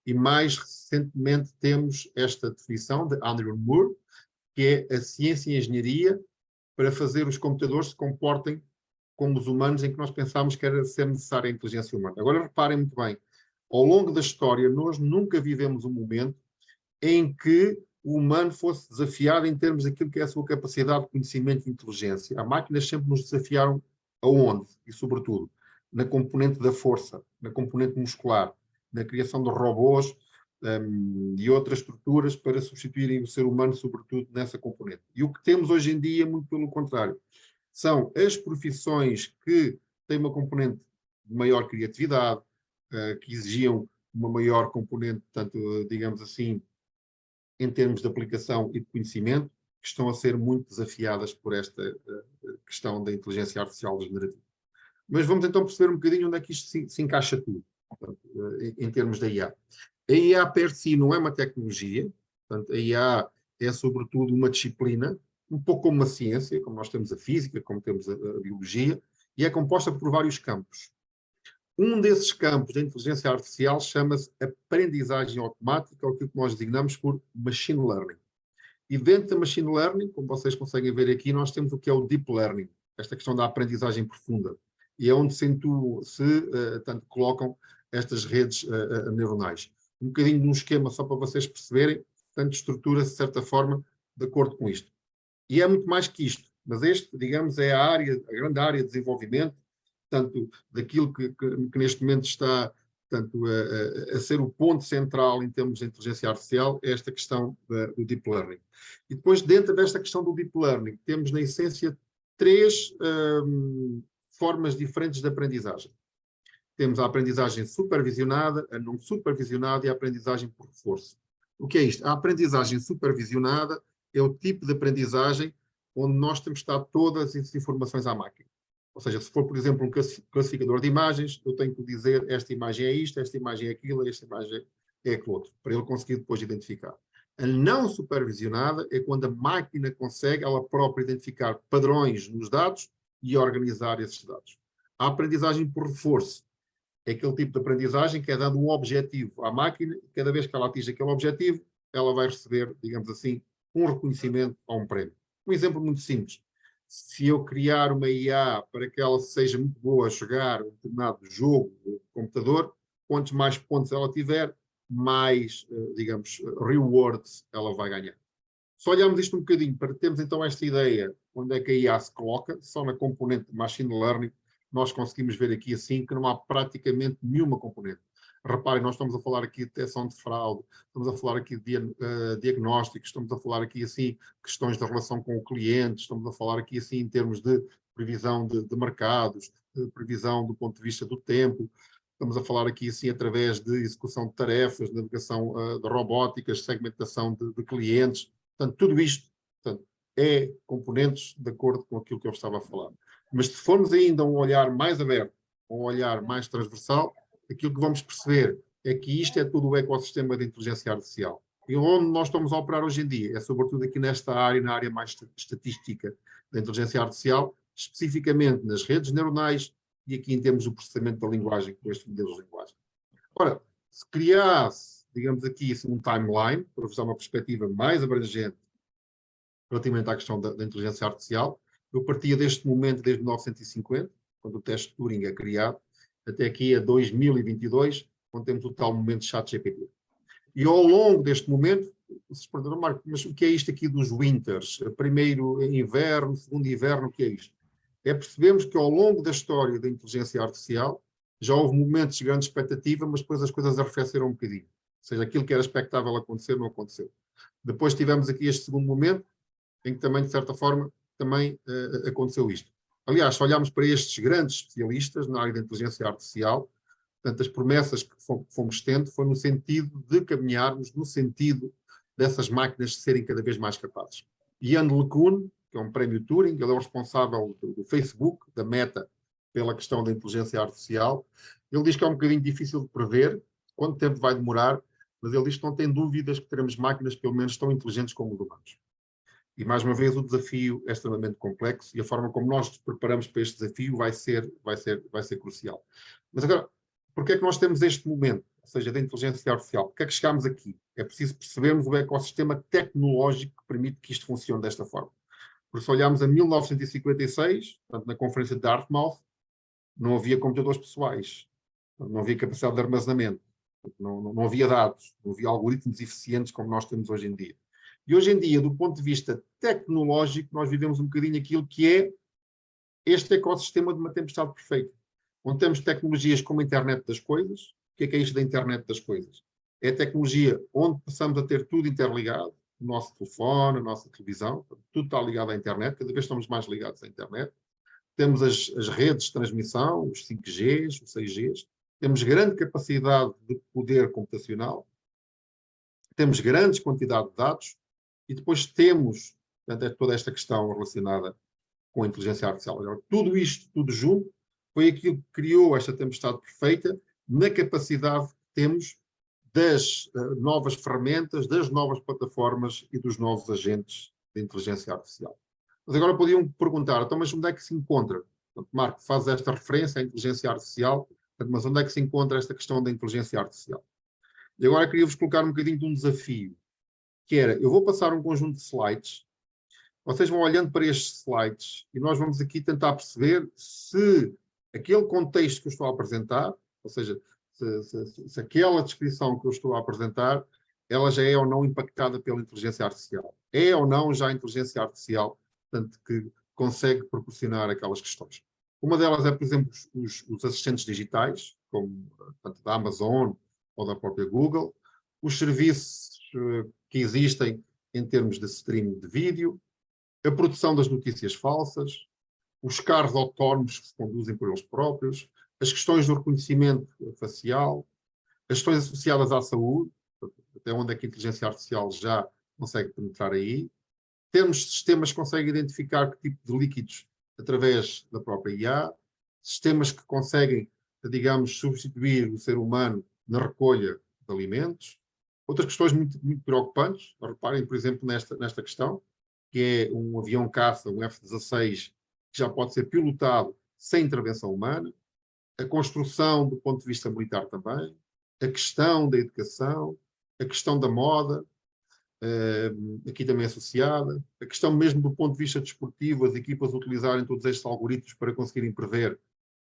e mais recentemente temos esta definição de Andrew Moore, que é a ciência e a engenharia para fazer os computadores se comportem como os humanos, em que nós pensámos que era ser necessária a inteligência humana. Agora reparem muito bem, ao longo da história nós nunca vivemos um momento em que o humano fosse desafiado em termos daquilo que é a sua capacidade de conhecimento e inteligência. As máquinas sempre nos desafiaram aonde? E sobretudo, na componente da força, na componente muscular, na criação de robôs e outras estruturas para substituírem o ser humano, sobretudo nessa componente. E o que temos hoje em dia, muito pelo contrário, são as profissões que têm uma componente de maior criatividade, que exigiam uma maior componente, tanto, digamos assim, em termos de aplicação e de conhecimento, que estão a ser muito desafiadas por esta questão da inteligência artificial generativa. Mas vamos então perceber um bocadinho onde é que isto se encaixa tudo, portanto, em termos da IA. A IA per si não é uma tecnologia, portanto, a IA é sobretudo uma disciplina, um pouco como uma ciência, como nós temos a física, como temos a biologia, e é composta por vários campos. Um desses campos da inteligência artificial chama-se aprendizagem automática, ou aquilo que nós designamos por machine learning. E dentro da machine learning, como vocês conseguem ver aqui, nós temos o que é o deep learning, esta questão da aprendizagem profunda. E é onde tanto colocam estas redes neuronais. Um bocadinho num esquema só para vocês perceberem, portanto, estrutura-se de certa forma de acordo com isto. E é muito mais que isto, mas este, digamos, é a grande área de desenvolvimento, tanto daquilo que neste momento está portanto, a ser o ponto central em termos de inteligência artificial, é esta questão do Deep Learning. E depois, dentro desta questão do Deep Learning, temos, na essência, três formas diferentes de aprendizagem. Temos a aprendizagem supervisionada, a não supervisionada e a aprendizagem por reforço. O que é isto? A aprendizagem supervisionada é o tipo de aprendizagem onde nós temos que dar todas as informações à máquina. Ou seja, se for, por exemplo, um classificador de imagens, eu tenho que dizer esta imagem é isto, esta imagem é aquilo, esta imagem é aquilo outro, para ele conseguir depois identificar. A não supervisionada é quando a máquina consegue ela própria identificar padrões nos dados e organizar esses dados. A aprendizagem por reforço é aquele tipo de aprendizagem que é dando um objetivo à máquina e cada vez que ela atinge aquele objetivo, ela vai receber, digamos assim, um reconhecimento ou um prémio. Um exemplo muito simples. Se eu criar uma IA para que ela seja muito boa a jogar um determinado jogo de computador, quantos mais pontos ela tiver, mais, digamos, rewards ela vai ganhar. Se olharmos isto um bocadinho para termos então esta ideia onde é que a IA se coloca, só na componente de Machine Learning, nós conseguimos ver aqui assim que não há praticamente nenhuma componente. Reparem, nós estamos a falar aqui de detecção de fraude, estamos a falar aqui de diagnósticos, estamos a falar aqui assim questões de relação com o cliente, estamos a falar aqui assim em termos de previsão de mercados, de previsão do ponto de vista do tempo, estamos a falar aqui assim através de execução de tarefas, navegação de robóticas, segmentação de clientes, portanto tudo isto é componentes de acordo com aquilo que eu estava a falar. Mas se formos ainda um olhar mais aberto, um olhar mais transversal, aquilo que vamos perceber é que isto é todo o ecossistema de inteligência artificial. E onde nós estamos a operar hoje em dia é sobretudo aqui nesta área, na área mais estatística da inteligência artificial, especificamente nas redes neuronais e aqui em termos do processamento da linguagem, com estes modelos de linguagem. Ora, se criasse, digamos aqui, um timeline, para vos dar uma perspectiva mais abrangente relativamente à questão da inteligência artificial, eu partia deste momento desde 1950, quando o teste de Turing é criado, até aqui a 2022, quando temos o tal momento de ChatGPT. E ao longo deste momento, vocês perguntaram, Marco, mas o que é isto aqui dos winters? Primeiro inverno, segundo inverno, o que é isto? É percebemos que ao longo da história da inteligência artificial já houve momentos de grande expectativa, mas depois as coisas arrefeceram um bocadinho. Ou seja, aquilo que era expectável acontecer, não aconteceu. Depois tivemos aqui este segundo momento, em que também, de certa forma, também aconteceu isto. Aliás, se olharmos para estes grandes especialistas na área da inteligência artificial, portanto, as promessas que fomos tendo foi no sentido de caminharmos no sentido dessas máquinas serem cada vez mais capazes. Ian LeCun, que é um prémio Turing, ele é o responsável do Facebook, da Meta, pela questão da inteligência artificial. Ele diz que é um bocadinho difícil de prever quanto tempo vai demorar, mas ele diz que não tem dúvidas que teremos máquinas pelo menos tão inteligentes como os humanos. E, mais uma vez, o desafio é extremamente complexo e a forma como nós nos preparamos para este desafio vai ser crucial. Mas agora, porquê é que nós temos este momento, ou seja, da inteligência artificial? Porquê é que chegámos aqui? É preciso percebermos o ecossistema tecnológico que permite que isto funcione desta forma. Porque se olharmos a 1956, portanto, na conferência de Dartmouth, não havia computadores pessoais, não havia capacidade de armazenamento, não havia dados, não havia algoritmos eficientes como nós temos hoje em dia. E hoje em dia, do ponto de vista tecnológico, nós vivemos um bocadinho aquilo que é este ecossistema de uma tempestade perfeita, onde temos tecnologias como a internet das coisas. O que é isto da internet das coisas? É a tecnologia onde passamos a ter tudo interligado, o nosso telefone, a nossa televisão, tudo está ligado à internet, cada vez estamos mais ligados à internet. Temos as redes de transmissão, os 5Gs, os 6Gs, temos grande capacidade de poder computacional, temos grande quantidade de dados, e depois temos, portanto, toda esta questão relacionada com a inteligência artificial. Agora, tudo isto, tudo junto, foi aquilo que criou esta tempestade perfeita na capacidade que temos das novas ferramentas, das novas plataformas e dos novos agentes de inteligência artificial. Mas agora podiam perguntar, então, mas onde é que se encontra? Portanto, Marco faz esta referência à inteligência artificial, mas onde é que se encontra esta questão da inteligência artificial? E agora queria-vos colocar um bocadinho de um desafio, que era, eu vou passar um conjunto de slides, vocês vão olhando para estes slides e nós vamos aqui tentar perceber se aquele contexto que eu estou a apresentar, ou seja, se aquela descrição que eu estou a apresentar, ela já é ou não impactada pela inteligência artificial. É ou não já a inteligência artificial, portanto, que consegue proporcionar aquelas questões. Uma delas é, por exemplo, os assistentes digitais, como tanto da Amazon ou da própria Google, os serviços que existem em termos de streaming de vídeo, a produção das notícias falsas, os carros autónomos que se conduzem por eles próprios, as questões do reconhecimento facial, as questões associadas à saúde, até onde é que a inteligência artificial já consegue penetrar aí. Temos sistemas que conseguem identificar que tipo de líquidos através da própria IA, sistemas que conseguem, digamos, substituir o ser humano na recolha de alimentos. Outras questões muito, muito preocupantes, reparem, por exemplo, nesta questão, que é um avião caça, um F-16, que já pode ser pilotado sem intervenção humana, a construção do ponto de vista militar também, a questão da educação, a questão da moda, aqui também associada, a questão mesmo do ponto de vista desportivo, as equipas utilizarem todos estes algoritmos para conseguirem prever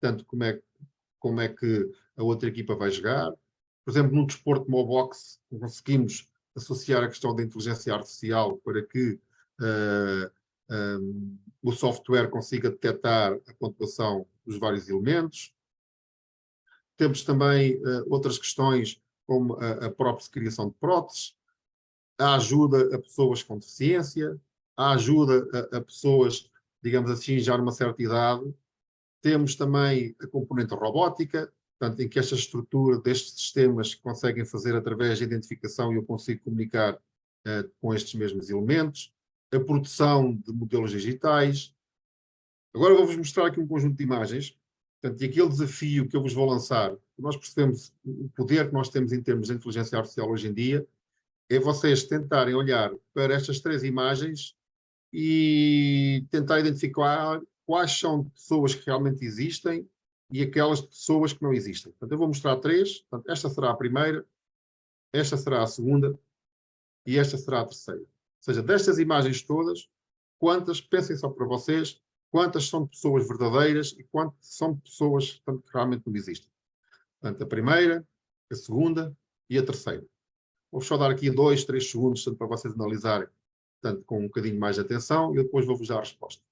tanto como é que a outra equipa vai jogar. Por exemplo, no desporto como o boxe, conseguimos associar a questão da inteligência artificial para que o software consiga detectar a pontuação dos vários elementos. Temos também outras questões, como a própria criação de próteses, a ajuda a pessoas com deficiência, a ajuda a pessoas, digamos assim, já numa certa idade. Temos também a componente robótica, portanto, em que esta estrutura destes sistemas conseguem fazer através da identificação e eu consigo comunicar com estes mesmos elementos. A produção de modelos digitais. Agora vou-vos mostrar aqui um conjunto de imagens. Portanto, e aquele desafio que eu vos vou lançar, nós percebemos o poder que nós temos em termos de inteligência artificial hoje em dia, é vocês tentarem olhar para estas 3 imagens e tentar identificar quais são pessoas que realmente existem e aquelas pessoas que não existem. Portanto, eu vou mostrar 3. Portanto, esta será a primeira, esta será a segunda e esta será a terceira. Ou seja, destas imagens todas, quantas, pensem só para vocês, quantas são pessoas verdadeiras e quantas são pessoas portanto, que realmente não existem. Portanto, a primeira, a segunda e a terceira. Vou só dar aqui 2, 3 segundos portanto, para vocês analisarem portanto, com um bocadinho mais de atenção e eu depois vou-vos dar a resposta.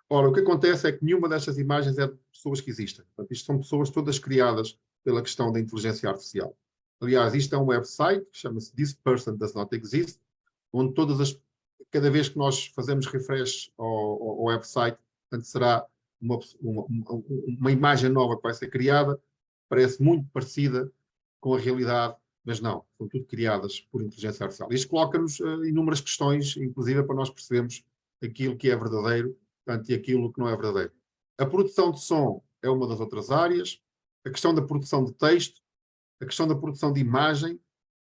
Ora, o que acontece é que nenhuma destas imagens é de pessoas que existem. Portanto, isto são pessoas todas criadas pela questão da inteligência artificial. Aliás, isto é um website que chama-se This Person Does Not Exist, onde cada vez que nós fazemos refresh ao website, portanto, será uma imagem nova que vai ser criada, parece muito parecida com a realidade, mas não, são tudo criadas por inteligência artificial. Isto coloca-nos inúmeras questões, inclusive para nós percebermos aquilo que é verdadeiro, portanto, e aquilo que não é verdadeiro. A produção de som é uma das outras áreas, a questão da produção de texto, a questão da produção de imagem.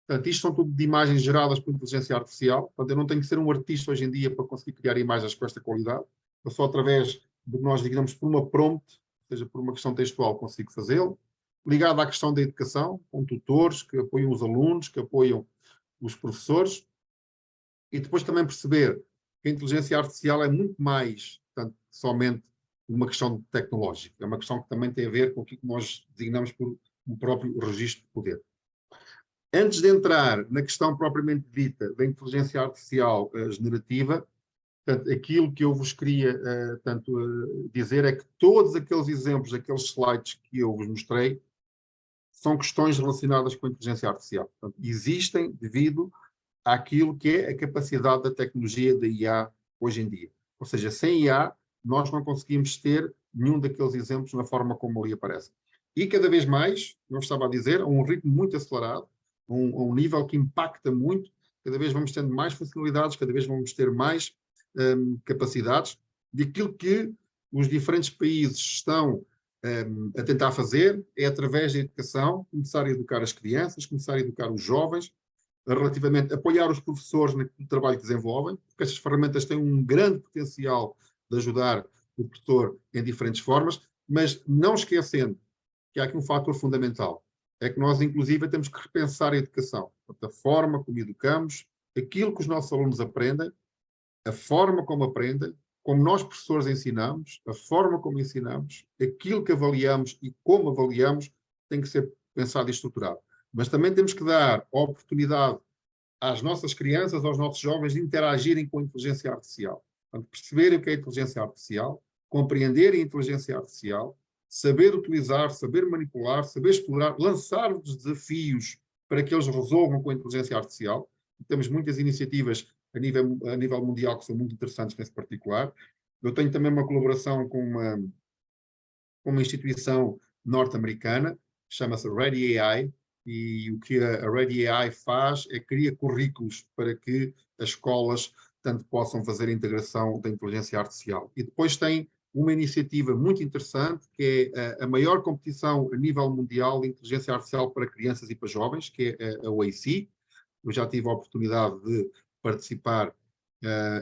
Portanto, isto são tudo de imagens geradas por inteligência artificial. Portanto, eu não tenho que ser um artista hoje em dia para conseguir criar imagens com esta qualidade. Eu só através de nós, digamos, por uma prompt, ou seja, por uma questão textual, consigo fazê-lo. Ligado à questão da educação, com tutores que apoiam os alunos, que apoiam os professores. E depois também perceber que a inteligência artificial é muito mais, portanto, somente uma questão tecnológica. É uma questão que também tem a ver com o que nós designamos por um próprio registro de poder. Antes de entrar na questão propriamente dita da inteligência artificial generativa, portanto, aquilo que eu vos queria dizer é que todos aqueles exemplos, aqueles slides que eu vos mostrei, são questões relacionadas com a inteligência artificial. Portanto, existem devido àquilo que é a capacidade da tecnologia da IA hoje em dia. Ou seja, sem IA, nós não conseguimos ter nenhum daqueles exemplos na forma como ali aparece. E cada vez mais, como eu estava a dizer, a um ritmo muito acelerado, a um nível que impacta muito, cada vez vamos tendo mais facilidades, cada vez vamos ter mais capacidades, de aquilo que os diferentes países estão a tentar fazer, é através da educação, começar a educar as crianças, começar a educar os jovens, relativamente apoiar os professores no trabalho que desenvolvem, porque estas ferramentas têm um grande potencial de ajudar o professor em diferentes formas, mas não esquecendo que há aqui um fator fundamental, é que nós, inclusive, temos que repensar a educação, a forma como educamos, aquilo que os nossos alunos aprendem, a forma como aprendem, como nós, professores, ensinamos, a forma como ensinamos, aquilo que avaliamos e como avaliamos, tem que ser pensado e estruturado. Mas também temos que dar a oportunidade às nossas crianças, aos nossos jovens, de interagirem com a inteligência artificial. Portanto, perceberem o que é a inteligência artificial, compreenderem a inteligência artificial, saber utilizar, saber manipular, saber explorar, lançar-lhes desafios para que eles resolvam com a inteligência artificial. Temos muitas iniciativas a nível mundial que são muito interessantes nesse particular. Eu tenho também uma colaboração com uma instituição norte-americana, chama-se Ready AI, e o que a Ready AI faz é cria currículos para que as escolas tanto possam fazer a integração da inteligência artificial. E depois tem uma iniciativa muito interessante, que é a maior competição a nível mundial de inteligência artificial para crianças e para jovens, que é a OAC. Eu já tive a oportunidade de participar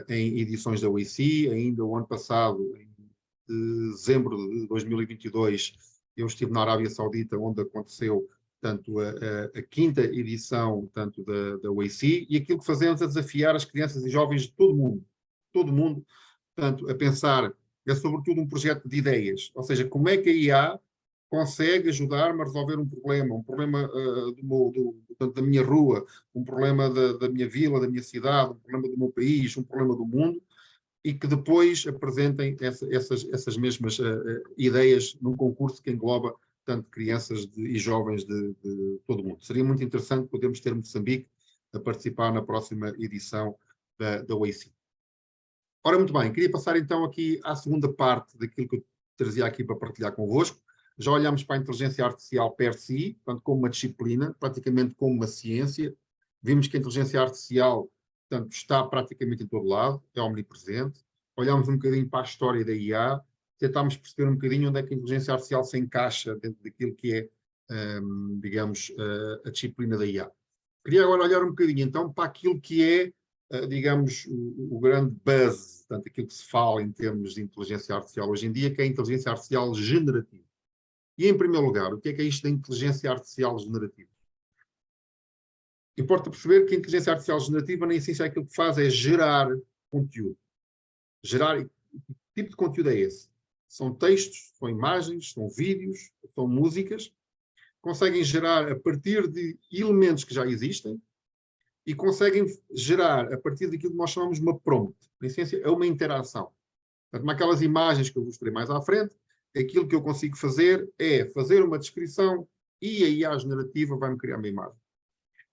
em edições da OAC, ainda o ano passado, em dezembro de 2022, eu estive na Arábia Saudita, onde aconteceu tanto a quinta edição tanto da OAC, e aquilo que fazemos é desafiar as crianças e jovens de todo mundo, tanto a pensar, é sobretudo um projeto de ideias, ou seja, como é que a IA consegue ajudar-me a resolver um problema da minha rua, um problema da minha vila, da minha cidade, um problema do meu país, um problema do mundo, e que depois apresentem essas mesmas ideias num concurso que engloba tanto crianças e jovens de todo o mundo. Seria muito interessante podermos ter Moçambique a participar na próxima edição da OAC. Ora, muito bem, queria passar então aqui à segunda parte daquilo que eu trazia aqui para partilhar convosco. Já olhamos para a inteligência artificial per si, portanto, como uma disciplina, praticamente como uma ciência. Vimos que a inteligência artificial, portanto, está praticamente em todo lado, é omnipresente. Olhámos um bocadinho para a história da IA, tentámos perceber um bocadinho onde é que a inteligência artificial se encaixa dentro daquilo que é, digamos, a disciplina da IA. Queria agora olhar um bocadinho, então, para aquilo que é, digamos, o grande buzz, portanto, aquilo que se fala em termos de inteligência artificial hoje em dia, que é a inteligência artificial generativa. E, em primeiro lugar, o que é isto da inteligência artificial generativa? Importa perceber que a inteligência artificial generativa, na essência, aquilo que faz é gerar conteúdo. Gerar, que tipo de conteúdo é esse? São textos, são imagens, são vídeos, são músicas. Conseguem gerar a partir de elementos que já existem e conseguem gerar a partir daquilo que nós chamamos de uma prompt. Na essência, é uma interação. Portanto, aquelas imagens que eu mostrei mais à frente, aquilo que eu consigo fazer é fazer uma descrição e a IA generativa vai-me criar uma imagem.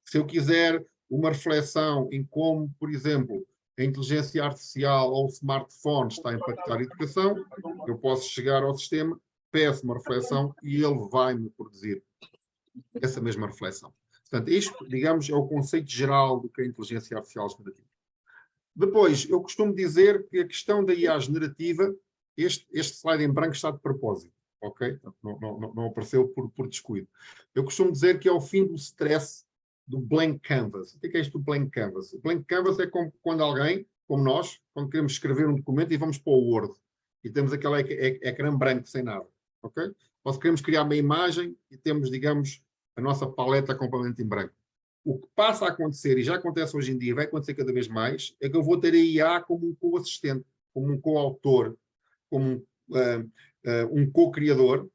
Se eu quiser uma reflexão em como, por exemplo, a inteligência artificial ou o smartphone está a impactar a educação, eu posso chegar ao sistema, peço uma reflexão e ele vai-me produzir essa mesma reflexão. Portanto, isto, digamos, é o conceito geral do que é a inteligência artificial generativa. Depois, eu costumo dizer que a questão da IA generativa, este slide em branco está de propósito, ok? Não apareceu por descuido. Eu costumo dizer que é o fim do stress do blank canvas. O que é isto do blank canvas? O blank canvas é como quando alguém, como nós, quando queremos escrever um documento e vamos para o Word, e temos aquele ecrã branco sem nada, ok? Ou se queremos criar uma imagem e temos, digamos, a nossa paleta completamente em branco. O que passa a acontecer, e já acontece hoje em dia, vai acontecer cada vez mais, é que eu vou ter a IA como um co-assistente, como um co-autor, como um co-criador,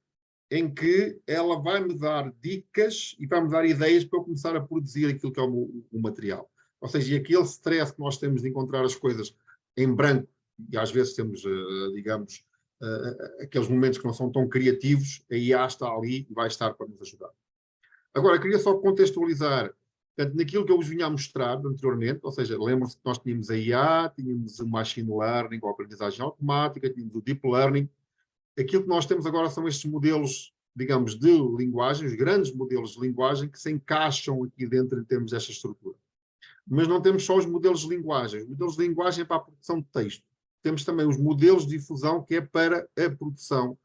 em que ela vai-me dar dicas e vai-me dar ideias para eu começar a produzir aquilo que é o material. Ou seja, e aquele stress que nós temos de encontrar as coisas em branco, e às vezes temos, digamos, aqueles momentos que não são tão criativos, a IA está ali e vai estar para nos ajudar. Agora, queria só contextualizar, portanto, naquilo que eu vos vinha a mostrar anteriormente, ou seja, lembram-se que nós tínhamos a IA, tínhamos o Machine Learning, a aprendizagem automática, tínhamos o Deep Learning. Aquilo que nós temos agora são estes modelos, digamos, de linguagem, os grandes modelos de linguagem que se encaixam aqui dentro em termos desta estrutura. Mas não temos só os modelos de linguagem. Os modelos de linguagem é para a produção de texto. Temos também os modelos de difusão, que é para a produção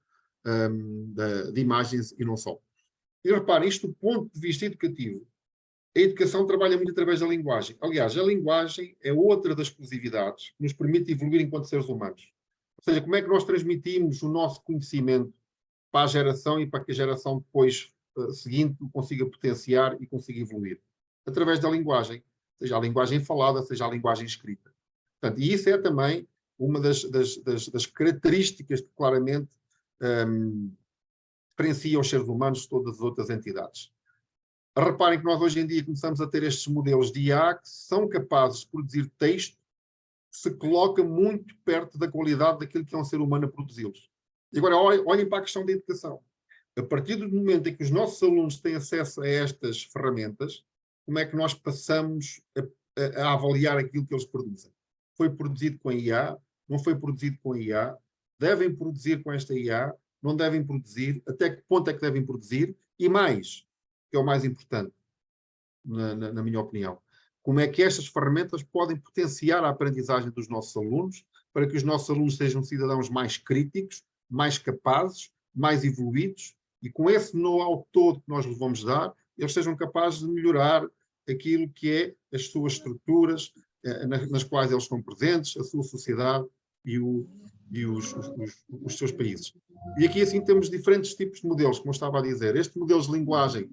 de imagens e não só. E reparem, isto do ponto de vista educativo, a educação trabalha muito através da linguagem. Aliás, a linguagem é outra das exclusividades que nos permite evoluir enquanto seres humanos. Ou seja, como é que nós transmitimos o nosso conhecimento para a geração e para que a geração depois seguinte o consiga potenciar e consiga evoluir? Através da linguagem, seja a linguagem falada, seja a linguagem escrita. Portanto, e isso é também uma das características que claramente diferenciam os seres humanos de todas as outras entidades. Reparem que nós hoje em dia começamos a ter estes modelos de IA que são capazes de produzir texto que se coloca muito perto da qualidade daquilo que é um ser humano a produzi-los. E agora, olhem para a questão da educação. A partir do momento em que os nossos alunos têm acesso a estas ferramentas, como é que nós passamos a avaliar aquilo que eles produzem? Foi produzido com a IA? Não foi produzido com a IA? Devem produzir com esta IA? Não devem produzir? Até que ponto é que devem produzir? E mais, que é o mais importante, na minha opinião, como é que estas ferramentas podem potenciar a aprendizagem dos nossos alunos para que os nossos alunos sejam cidadãos mais críticos, mais capazes, mais evoluídos, e com esse know-how todo que nós lhes vamos dar, eles sejam capazes de melhorar aquilo que é as suas estruturas, nas quais eles estão presentes, a sua sociedade e os seus países. E aqui, assim, temos diferentes tipos de modelos, como eu estava a dizer. Estes modelos de linguagem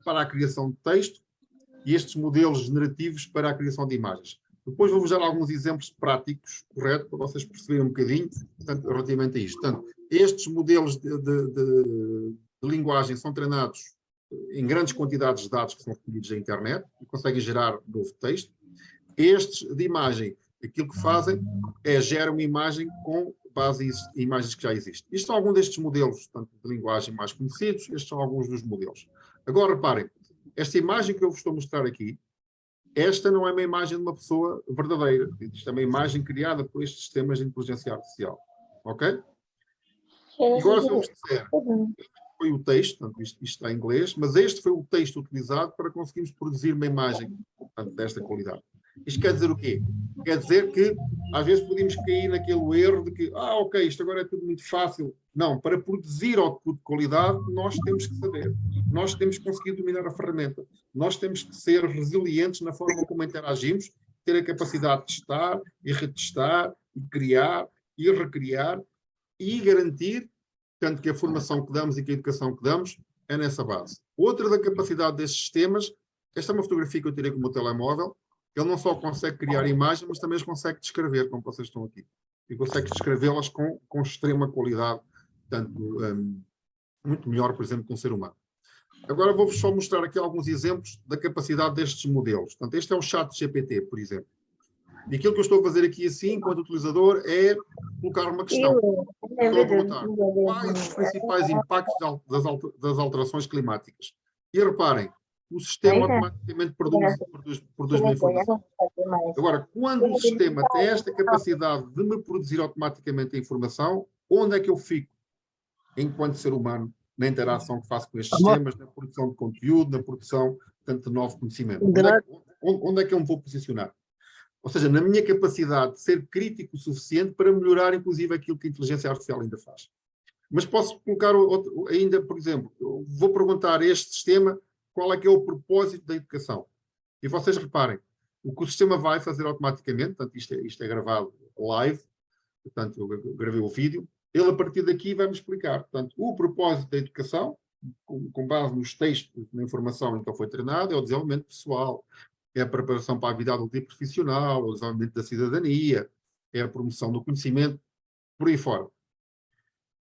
para a criação de texto e estes modelos generativos para a criação de imagens. Depois vou-vos dar alguns exemplos práticos, correto, para vocês perceberem um bocadinho, portanto, relativamente a isto. Portanto, estes modelos de linguagem são treinados em grandes quantidades de dados que são recolhidos da internet e conseguem gerar novo texto. Estes de imagem, aquilo que fazem é gerar uma imagem com base em imagens que já existem. Isto são alguns destes modelos, tanto de linguagem mais conhecidos, estes são alguns dos modelos. Agora, reparem, esta imagem que eu vos estou a mostrar aqui, esta não é uma imagem de uma pessoa verdadeira. Isto é uma imagem criada por estes sistemas de inteligência artificial. Ok? E agora, se eu vos disser, este foi o texto, portanto, isto está em inglês, mas este foi o texto utilizado para conseguirmos produzir uma imagem, portanto, desta qualidade. Isto quer dizer o quê? Quer dizer que, às vezes, podemos cair naquele erro de que, ok, isto agora é tudo muito fácil. Não, para produzir output de qualidade, nós temos que saber. Nós temos que conseguir dominar a ferramenta. Nós temos que ser resilientes na forma como interagimos, ter a capacidade de testar e retestar, e criar e recriar e garantir, tanto que a formação que damos e que a educação que damos é nessa base. Outra da capacidade destes sistemas, esta é uma fotografia que eu tirei com o meu telemóvel. Ele não só consegue criar imagens, mas também as consegue descrever, como vocês estão aqui. E consegue descrevê-las com extrema qualidade, portanto, muito melhor, por exemplo, que um ser humano. Agora vou-vos só mostrar aqui alguns exemplos da capacidade destes modelos. Portanto, este é o ChatGPT, por exemplo. E aquilo que eu estou a fazer aqui assim, enquanto utilizador, é colocar uma questão. Estou a perguntar quais os principais impactos das alterações climáticas. E reparem, o sistema automaticamente produz uma informação. Agora, quando o sistema tem esta capacidade de me produzir automaticamente a informação, onde é que eu fico, enquanto ser humano, na interação que faço com estes sistemas, na produção de conteúdo, na produção, tanto de novo conhecimento? Onde é que eu me vou posicionar? Ou seja, na minha capacidade de ser crítico o suficiente para melhorar, inclusive, aquilo que a inteligência artificial ainda faz. Mas posso colocar ainda, por exemplo, vou perguntar a este sistema qual é que é o propósito da educação. E vocês reparem, o que o sistema vai fazer automaticamente, portanto, isto é gravado live, portanto, eu gravei o vídeo, ele a partir daqui vai-me explicar, portanto, o propósito da educação, com base nos textos, na informação em que ele foi treinado, é o desenvolvimento pessoal, é a preparação para a vida adulta e profissional, o desenvolvimento da cidadania, é a promoção do conhecimento, por aí fora.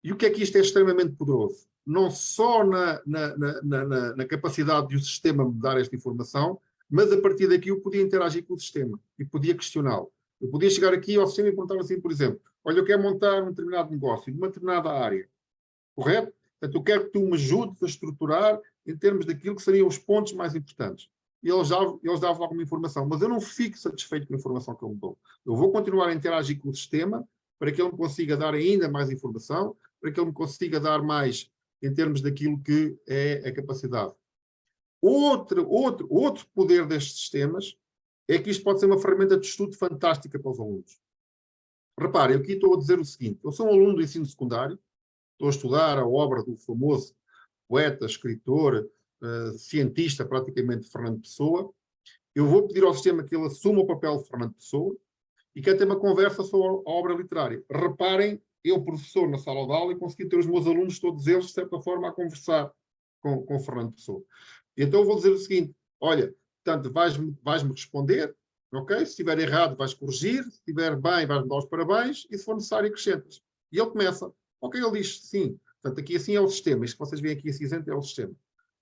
E o que é que isto é extremamente poderoso? Não só na capacidade de o sistema me dar esta informação, mas a partir daqui eu podia interagir com o sistema e podia questioná-lo. Eu podia chegar aqui ao sistema e perguntar assim, por exemplo, olha, eu quero montar um determinado negócio, de uma determinada área, correto? Portanto, eu quero que tu me ajudes a estruturar em termos daquilo que seriam os pontos mais importantes. E eles davam alguma informação, mas eu não fico satisfeito com a informação que ele me deu. Eu vou continuar a interagir com o sistema para que ele me consiga dar ainda mais informação, para que ele me consiga dar mais em termos daquilo que é a capacidade. Outro poder destes sistemas é que isto pode ser uma ferramenta de estudo fantástica para os alunos. Reparem, aqui estou a dizer o seguinte, eu sou um aluno do ensino secundário, estou a estudar a obra do famoso poeta, escritor, cientista praticamente Fernando Pessoa. Eu vou pedir ao sistema que ele assuma o papel de Fernando Pessoa e quero ter uma conversa sobre a obra literária. Reparem, eu, professor, na sala de aula, e consegui ter os meus alunos, todos eles, de certa forma, a conversar com Fernando Pessoa. Então eu vou dizer o seguinte, olha, portanto, vais-me responder, ok? Se estiver errado, vais corrigir, se estiver bem, vais-me dar os parabéns, e se for necessário, acrescentas. E ele começa, ok, ele diz sim. Portanto, aqui assim é o sistema, isto que vocês veem aqui cinzento é o sistema.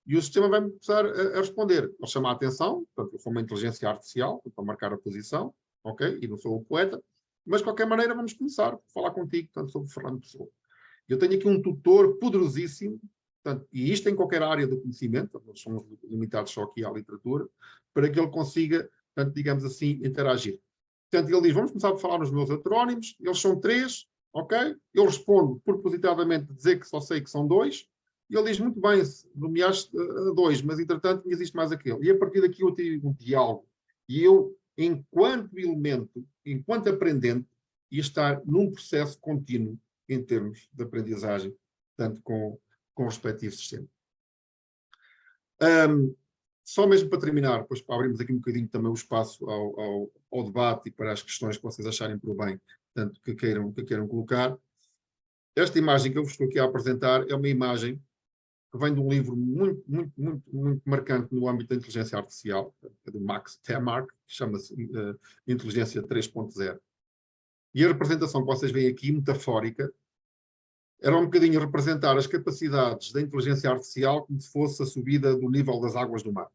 E o sistema vai-me começar a responder. Ele chama a atenção, portanto, eu sou uma inteligência artificial, para marcar a posição, ok? E não sou o poeta, mas de qualquer maneira vamos começar a falar contigo, portanto, sobre Fernando Pessoa. Eu tenho aqui um tutor poderosíssimo, portanto, e isto em qualquer área do conhecimento, nós somos limitados só aqui à literatura, para que ele consiga, portanto, digamos assim, interagir. Portanto, ele diz, vamos começar a falar nos meus heterónimos, eles são 3, ok? Eu respondo propositadamente dizer que só sei que são 2, e ele diz, muito bem, nomeaste 2, mas entretanto existe mais aquele. E a partir daqui eu tive um diálogo. E eu, enquanto elemento, enquanto aprendente, ia estar num processo contínuo em termos de aprendizagem, tanto com o respectivo sistema. Só mesmo para terminar, depois para abrirmos aqui um bocadinho também o espaço ao debate e para as questões que vocês acharem por bem, tanto que queiram colocar. Esta imagem que eu vos estou aqui a apresentar é uma imagem que vem de um livro muito marcante no âmbito da inteligência artificial, do Max Tegmark, que chama-se Inteligência 3.0. E a representação que vocês veem aqui, metafórica, era um bocadinho representar as capacidades da inteligência artificial como se fosse a subida do nível das águas do mar.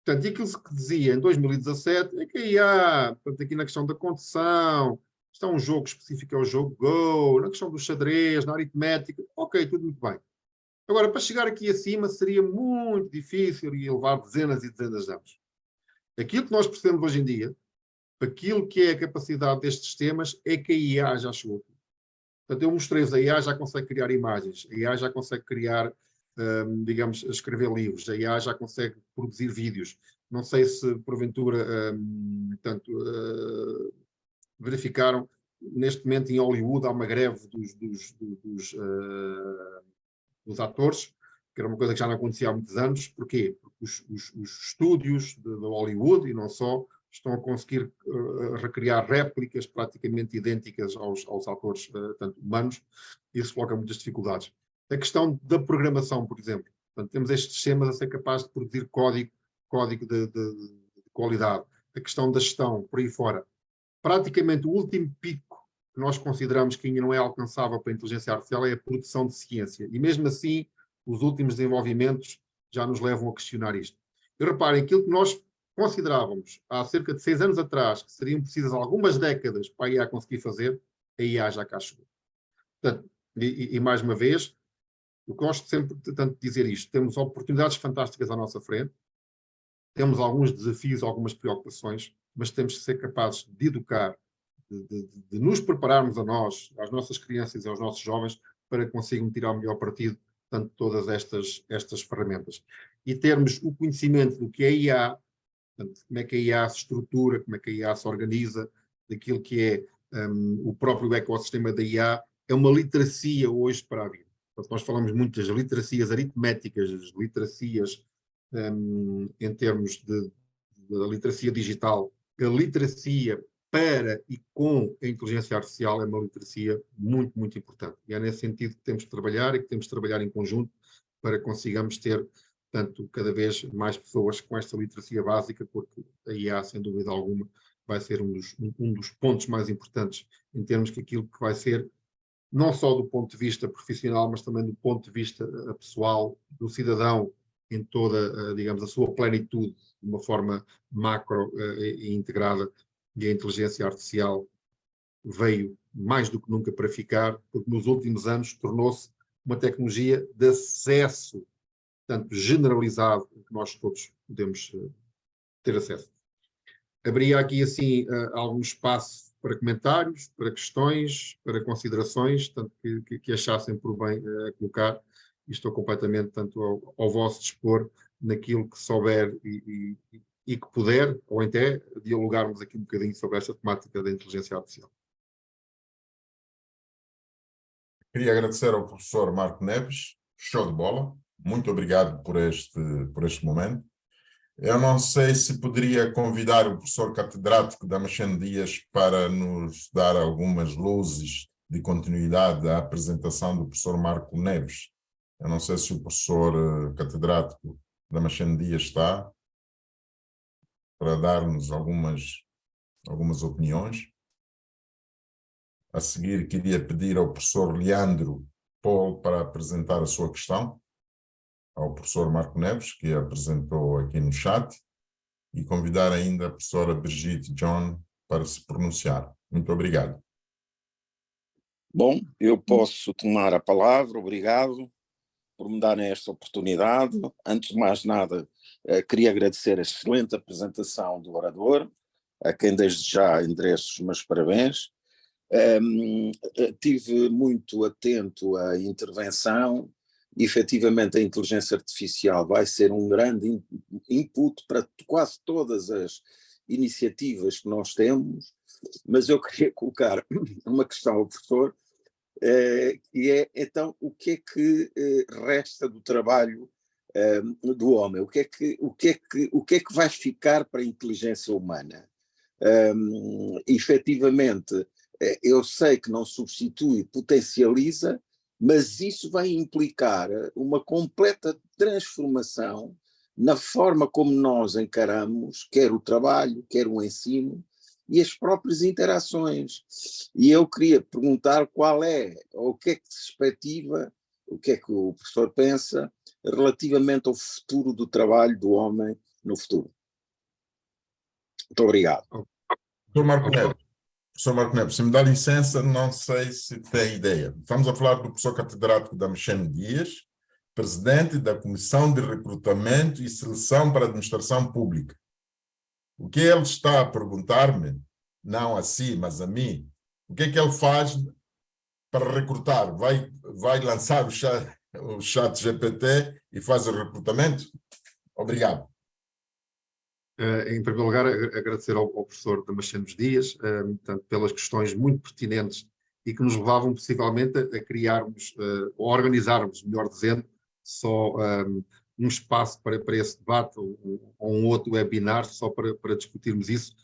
Portanto, aquilo que dizia em 2017 é que a IA, portanto, aqui na questão da condução, está um jogo específico, é o jogo Go, na questão do xadrez, na aritmética, ok, tudo muito bem. Agora, para chegar aqui acima seria muito difícil e levar dezenas e dezenas de anos. Aquilo que nós percebemos hoje em dia, aquilo que é a capacidade destes sistemas, é que a IA já chegou. Portanto, eu mostrei-vos, a IA já consegue criar imagens, a IA já consegue criar, digamos, escrever livros, a IA já consegue produzir vídeos. Não sei se, porventura, verificaram, neste momento em Hollywood há uma greve dos atores, que era uma coisa que já não acontecia há muitos anos. Porquê? Porque os estúdios de Hollywood, e não só, estão a conseguir recriar réplicas praticamente idênticas aos atores, tanto humanos, e isso coloca muitas dificuldades. A questão da programação, por exemplo. Portanto, temos estes sistemas a ser capazes de produzir código de qualidade. A questão da gestão, por aí fora. Praticamente o último pico que nós consideramos que ainda não é alcançável para a inteligência artificial é a produção de ciência. E mesmo assim, os últimos desenvolvimentos já nos levam a questionar isto. E reparem, aquilo que nós considerávamos há cerca de 6 anos atrás, que seriam precisas algumas décadas para a IA conseguir fazer, a IA já cá chegou. Portanto, e mais uma vez, eu gosto sempre de dizer isto, temos oportunidades fantásticas à nossa frente, temos alguns desafios, algumas preocupações, mas temos que ser capazes de educar, de nos prepararmos a nós, às nossas crianças e aos nossos jovens, para que consigam tirar o melhor partido de todas estas ferramentas. E termos o conhecimento do que é a IA, portanto, como é que a IA se estrutura, como é que a IA se organiza, daquilo que é o próprio ecossistema da IA, é uma literacia hoje para a vida. Portanto, nós falamos muito das literacias aritméticas, das literacias em termos de literacia digital. A literacia para e com a inteligência artificial é uma literacia muito importante. E é nesse sentido que temos de trabalhar e que temos de trabalhar em conjunto para que consigamos ter, portanto, cada vez mais pessoas com esta literacia básica, porque a IA, sem dúvida alguma, vai ser um dos pontos mais importantes em termos que aquilo que vai ser, não só do ponto de vista profissional, mas também do ponto de vista pessoal, do cidadão, em toda, digamos, a sua plenitude, de uma forma macro e integrada, e a inteligência artificial veio mais do que nunca para ficar, porque nos últimos anos tornou-se uma tecnologia de acesso, portanto, generalizado, que nós todos podemos ter acesso. Abria aqui, assim, algum espaço para comentários, para questões, para considerações, tanto que achassem por bem colocar, e estou completamente, tanto ao vosso dispor, naquilo que souber e que puder, ou até dialogarmos aqui um bocadinho sobre esta temática da inteligência artificial. Queria agradecer ao professor Marco Neves, show de bola, muito obrigado por este momento. Eu não sei se poderia convidar o professor catedrático Damasceno Dias para nos dar algumas luzes de continuidade à apresentação do professor Marco Neves. Eu não sei se o professor catedrático Damasceno Dias está para dar-nos algumas opiniões. A seguir, queria pedir ao professor Leandro Paul para apresentar a sua questão ao professor Marco Neves, que apresentou aqui no chat, e convidar ainda a professora Brigitte John para se pronunciar. Muito obrigado. Bom, eu posso tomar a palavra, obrigado por me darem esta oportunidade. Antes de mais nada, queria agradecer a excelente apresentação do orador, a quem desde já endereço os meus parabéns. Tive muito atento à intervenção. Efetivamente, a inteligência artificial vai ser um grande input para quase todas as iniciativas que nós temos, mas eu queria colocar uma questão ao professor, que é, então, o que é que resta do trabalho do homem? O que é que vai ficar para a inteligência humana? Efetivamente, eu sei que não substitui, potencializa, mas isso vai implicar uma completa transformação na forma como nós encaramos quer o trabalho, quer o ensino e as próprias interações. E eu queria perguntar qual é, ou o que é que se expectativa, o que é que o professor pensa relativamente ao futuro do trabalho do homem no futuro. Muito obrigado. Professor Marco Neves, se me dá licença, não sei se tem ideia. Estamos a falar do professor catedrático Damasceno Dias, presidente da Comissão de Recrutamento e Seleção para a Administração Pública. O que ele está a perguntar-me, não a si, mas a mim, o que é que ele faz para recrutar? Vai lançar o chat GPT e faz o recrutamento? Obrigado. Em primeiro lugar, agradecer ao professor Damasceno Dias, portanto, pelas questões muito pertinentes e que nos levavam possivelmente a criarmos, ou organizarmos, melhor dizendo, só um espaço para esse debate ou um outro webinar só para discutirmos isso.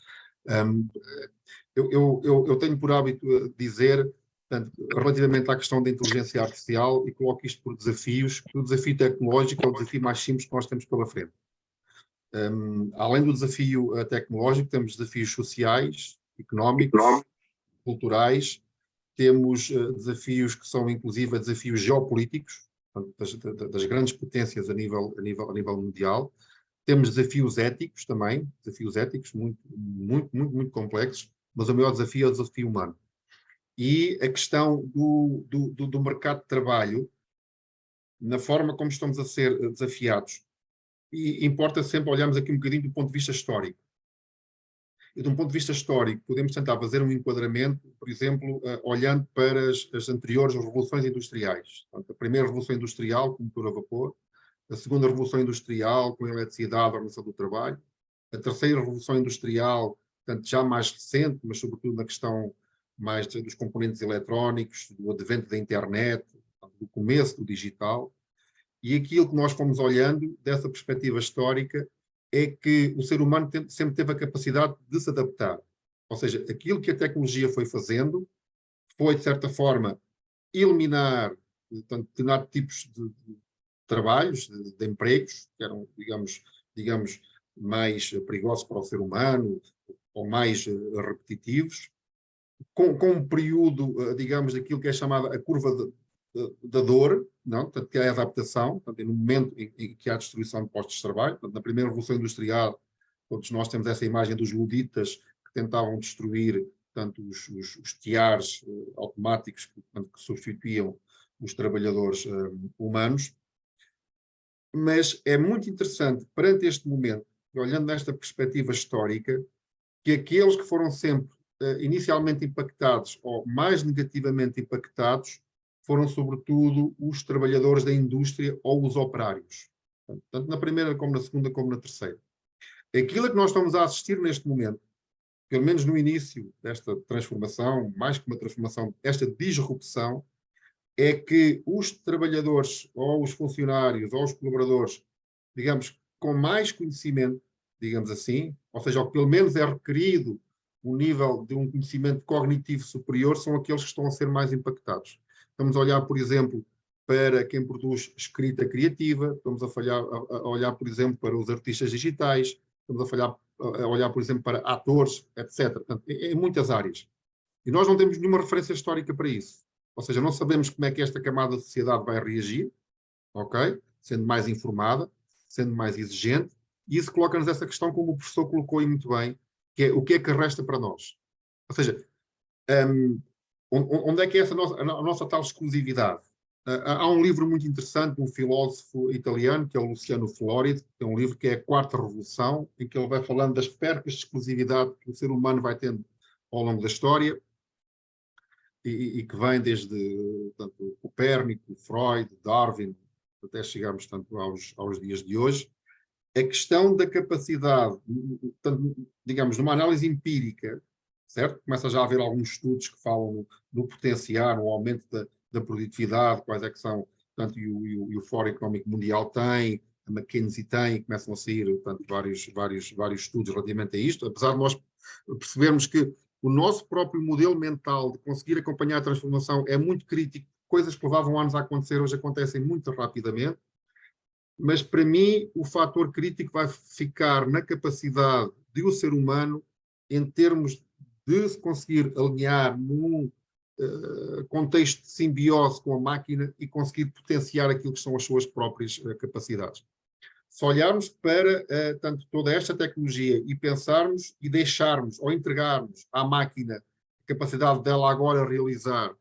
Eu tenho por hábito dizer, portanto, relativamente à questão da inteligência artificial, e coloco isto por desafios, que o desafio tecnológico é o desafio mais simples que nós temos pela frente. Além do desafio tecnológico, temos desafios sociais, económicos, culturais, temos desafios que são inclusive desafios geopolíticos, das grandes potências a nível mundial. Temos desafios éticos também, desafios éticos muito complexos, mas o maior desafio é o desafio humano. E a questão do mercado de trabalho, na forma como estamos a ser desafiados, e importa sempre olharmos aqui um bocadinho do ponto de vista histórico. E de um ponto de vista histórico, podemos tentar fazer um enquadramento, por exemplo, olhando para as anteriores revoluções industriais. Portanto, a primeira revolução industrial, com motor a vapor, a segunda revolução industrial, com a eletricidade, a organização do trabalho, a terceira revolução industrial, portanto, já mais recente, mas sobretudo na questão mais dos componentes eletrónicos, do advento da internet, do começo do digital. E aquilo que nós fomos olhando dessa perspectiva histórica é que o ser humano sempre teve a capacidade de se adaptar. Ou seja, aquilo que a tecnologia foi fazendo foi, de certa forma, eliminar determinados tipos de trabalhos, de empregos, que eram, digamos, mais perigosos para o ser humano, ou mais repetitivos, com um período, digamos, daquilo que é chamada a curva da dor, não? Portanto, que é a adaptação, portanto, no momento em que há destruição de postos de trabalho. Portanto, na primeira Revolução Industrial, todos nós temos essa imagem dos luditas que tentavam destruir, portanto, os tiares automáticos que substituíam os trabalhadores humanos. Mas é muito interessante, perante este momento, olhando nesta perspectiva histórica, que aqueles que foram sempre inicialmente impactados ou mais negativamente impactados foram, sobretudo, os trabalhadores da indústria ou os operários. Tanto na primeira, como na segunda, como na terceira. Aquilo que nós estamos a assistir neste momento, pelo menos no início desta transformação, mais que uma transformação, esta disrupção, é que os trabalhadores, ou os funcionários, ou os colaboradores, digamos, com mais conhecimento, digamos assim, ou seja, ou que pelo menos é requerido um nível de um conhecimento cognitivo superior, são aqueles que estão a ser mais impactados. Estamos a olhar, por exemplo, para quem produz escrita criativa, estamos a olhar, por exemplo, para os artistas digitais, estamos a olhar, por exemplo, para atores, etc. Portanto, em muitas áreas. E nós não temos nenhuma referência histórica para isso. Ou seja, não sabemos como é que esta camada da sociedade vai reagir, ok? Sendo mais informada, sendo mais exigente, e isso coloca-nos essa questão, como o professor colocou aí muito bem, que é o que é que resta para nós. Ou seja, Onde é que é essa a nossa tal exclusividade? Há um livro muito interessante de um filósofo italiano, que é o Luciano Floridi, que é um livro que é a Quarta Revolução, em que ele vai falando das percas de exclusividade que o ser humano vai tendo ao longo da história, e que vem desde tanto, Copérnico, Freud, Darwin, até chegarmos tanto aos dias de hoje. A questão da capacidade, tanto, digamos, numa análise empírica, certo? Começa já a haver alguns estudos que falam no potenciar, no aumento da produtividade, quais é que são, portanto, e o Fórum Económico Mundial tem, a McKinsey tem, começam a sair, portanto, vários estudos relativamente a isto, apesar de nós percebermos que o nosso próprio modelo mental de conseguir acompanhar a transformação é muito crítico, coisas que levavam anos a acontecer, hoje acontecem muito rapidamente, mas para mim o fator crítico vai ficar na capacidade de o ser humano, em termos de se conseguir alinhar num contexto de simbiose com a máquina e conseguir potenciar aquilo que são as suas próprias capacidades. Se olharmos para tanto toda esta tecnologia e pensarmos e deixarmos ou entregarmos à máquina a capacidade dela agora realizar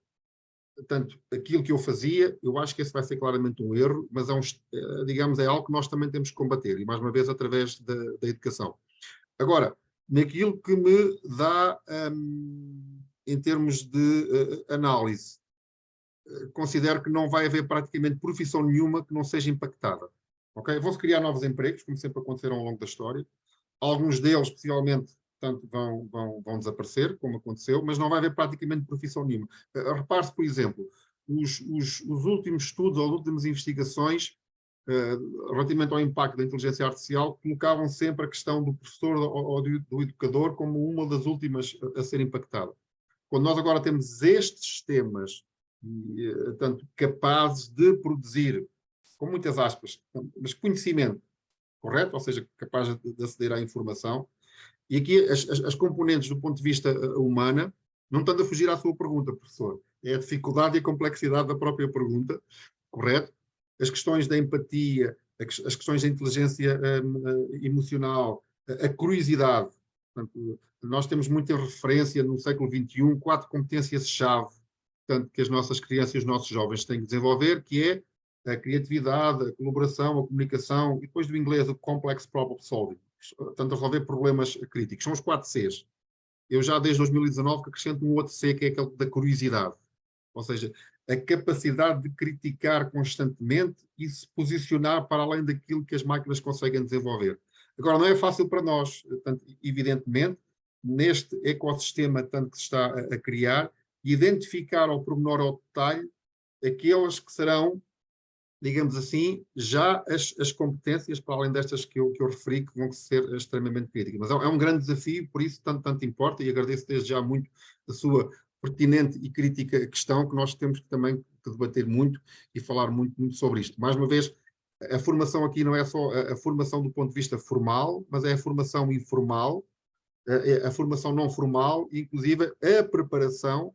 tanto aquilo que eu fazia, eu acho que esse vai ser claramente um erro, mas digamos, é algo que nós também temos que combater, e mais uma vez através da educação. Agora, naquilo que me dá, em termos de análise, considero que não vai haver praticamente profissão nenhuma que não seja impactada. Okay? Vão-se criar novos empregos, como sempre aconteceram ao longo da história. Alguns deles, possivelmente, portanto, vão desaparecer, como aconteceu, mas não vai haver praticamente profissão nenhuma. Repare-se, por exemplo, os últimos estudos ou as últimas investigações relativamente ao impacto da inteligência artificial colocavam sempre a questão do professor ou do educador como uma das últimas a ser impactada. Quando nós agora temos estes sistemas tanto capazes de produzir, com muitas aspas, mas conhecimento, correto? Ou seja, capaz de aceder à informação. E aqui as componentes do ponto de vista humana não estão a fugir à sua pergunta, professor. É a dificuldade e a complexidade da própria pergunta, correto? As questões da empatia, as questões da inteligência emocional, a curiosidade. Portanto, nós temos muita referência no século XXI, 4 competências-chave, portanto, que as nossas crianças e os nossos jovens têm que desenvolver, que é a criatividade, a colaboração, a comunicação, e depois do inglês, o complex problem solving. Portanto, a resolver problemas críticos. São os 4 Cs. Eu já desde 2019 que acrescento um outro C, que é aquele da curiosidade. Ou seja, a capacidade de criticar constantemente e se posicionar para além daquilo que as máquinas conseguem desenvolver. Agora, não é fácil para nós, tanto, evidentemente, neste ecossistema tanto que se está a criar, identificar ao pormenor ao detalhe aqueles que serão, digamos assim, já as competências, para além destas que eu referi, que vão ser extremamente críticas. Mas é um grande desafio, por isso tanto importa, e agradeço desde já muito a sua pertinente e crítica questão, que nós temos também que debater muito e falar muito sobre isto. Mais uma vez, a formação aqui não é só a formação do ponto de vista formal, mas é a formação informal, a formação não formal, e inclusive a preparação,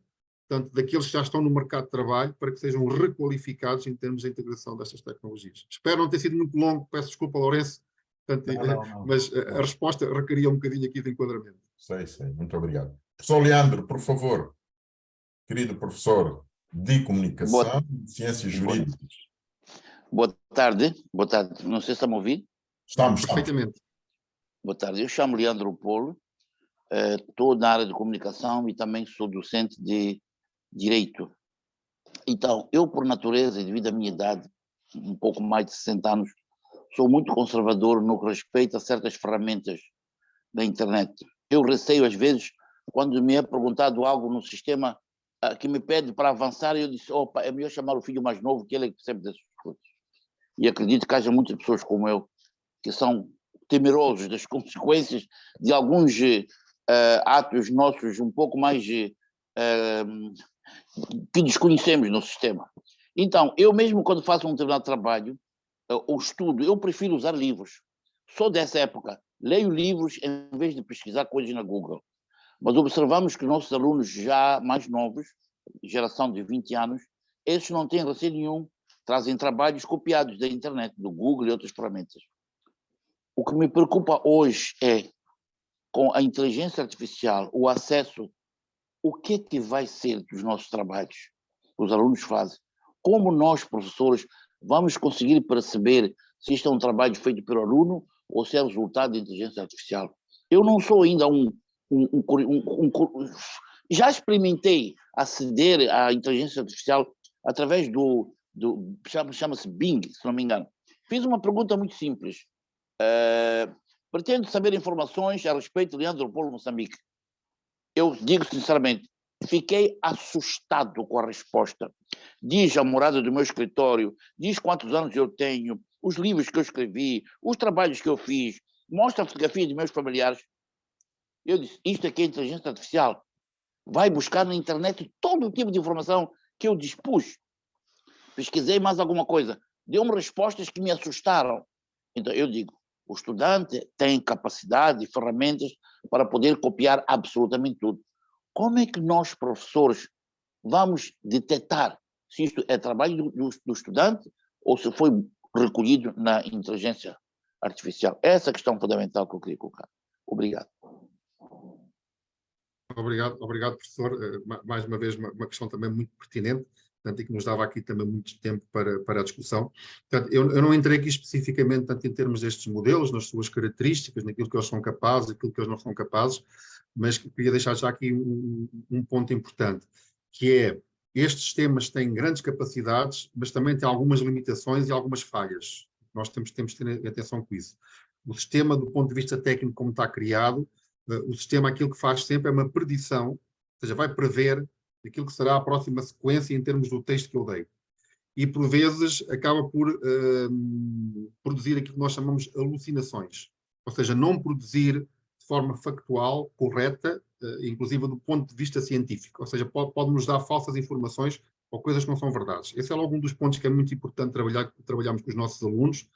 portanto, daqueles que já estão no mercado de trabalho, para que sejam requalificados em termos de integração destas tecnologias. Espero não ter sido muito longo, peço desculpa, Lourenço, portanto, não. Mas a resposta requeria um bocadinho aqui de enquadramento. Sei, muito obrigado. Professor Leandro, por favor, querido professor de Comunicação e Ciências Jurídicas. Boa tarde, não sei se está-me a ouvir. Estamos. Perfeitamente. Boa tarde, eu chamo Leandro Polo, estou na área de comunicação e também sou docente de Direito. Então, eu, por natureza e devido à minha idade, um pouco mais de 60 anos, sou muito conservador no que respeita a certas ferramentas da internet. Eu receio, às vezes, quando me é perguntado algo no sistema que me pede para avançar, eu disse, opa, é melhor chamar o filho mais novo, que ele é que percebe dessas coisas. E acredito que haja muitas pessoas como eu, que são temerosos das consequências de alguns atos nossos um pouco mais que desconhecemos no sistema. Então, eu mesmo quando faço um determinado trabalho, ou estudo, eu prefiro usar livros. Sou dessa época, leio livros em vez de pesquisar coisas na Google. Mas observamos que nossos alunos já mais novos, geração de 20 anos, esses não têm receio nenhum, trazem trabalhos copiados da internet, do Google e outras ferramentas. O que me preocupa hoje é, com a inteligência artificial, o acesso o que é que vai ser dos nossos trabalhos que os alunos fazem? Como nós, professores, vamos conseguir perceber se isto é um trabalho feito pelo aluno ou se é resultado de inteligência artificial? Eu não sou ainda já experimentei aceder à inteligência artificial através chama-se Bing, se não me engano. Fiz uma pergunta muito simples. Pretendo saber informações a respeito de Leandro Polo, Moçambique. Eu digo sinceramente, fiquei assustado com a resposta. Diz a morada do meu escritório, diz quantos anos eu tenho, os livros que eu escrevi, os trabalhos que eu fiz, mostra a fotografia de meus familiares. Eu disse, isto aqui é inteligência artificial. Vai buscar na internet todo o tipo de informação que eu dispus. Pesquisei mais alguma coisa. Deu-me respostas que me assustaram. Então, eu digo, o estudante tem capacidade e ferramentas para poder copiar absolutamente tudo. Como é que nós, professores, vamos detectar se isto é trabalho do estudante ou se foi recolhido na inteligência artificial? Essa é a questão fundamental que eu queria colocar. Obrigado. Obrigado, professor. Mais uma vez, uma questão também muito pertinente, portanto, e que nos dava aqui também muito tempo para a discussão. Portanto, eu não entrei aqui especificamente tanto em termos destes modelos, nas suas características, naquilo que eles são capazes, naquilo que eles não são capazes, mas queria deixar já aqui um ponto importante, que é, estes sistemas têm grandes capacidades, mas também têm algumas limitações e algumas falhas. Nós temos de ter atenção com isso. O sistema, do ponto de vista técnico, como está criado, o sistema, aquilo que faz sempre é uma predição, ou seja, vai prever aquilo que será a próxima sequência em termos do texto que eu dei. E, por vezes, acaba por produzir aquilo que nós chamamos de alucinações. Ou seja, não produzir de forma factual, correta, inclusive do ponto de vista científico. Ou seja, pode nos dar falsas informações ou coisas que não são verdades. Esse é algum dos pontos que é muito importante trabalharmos com os nossos alunos,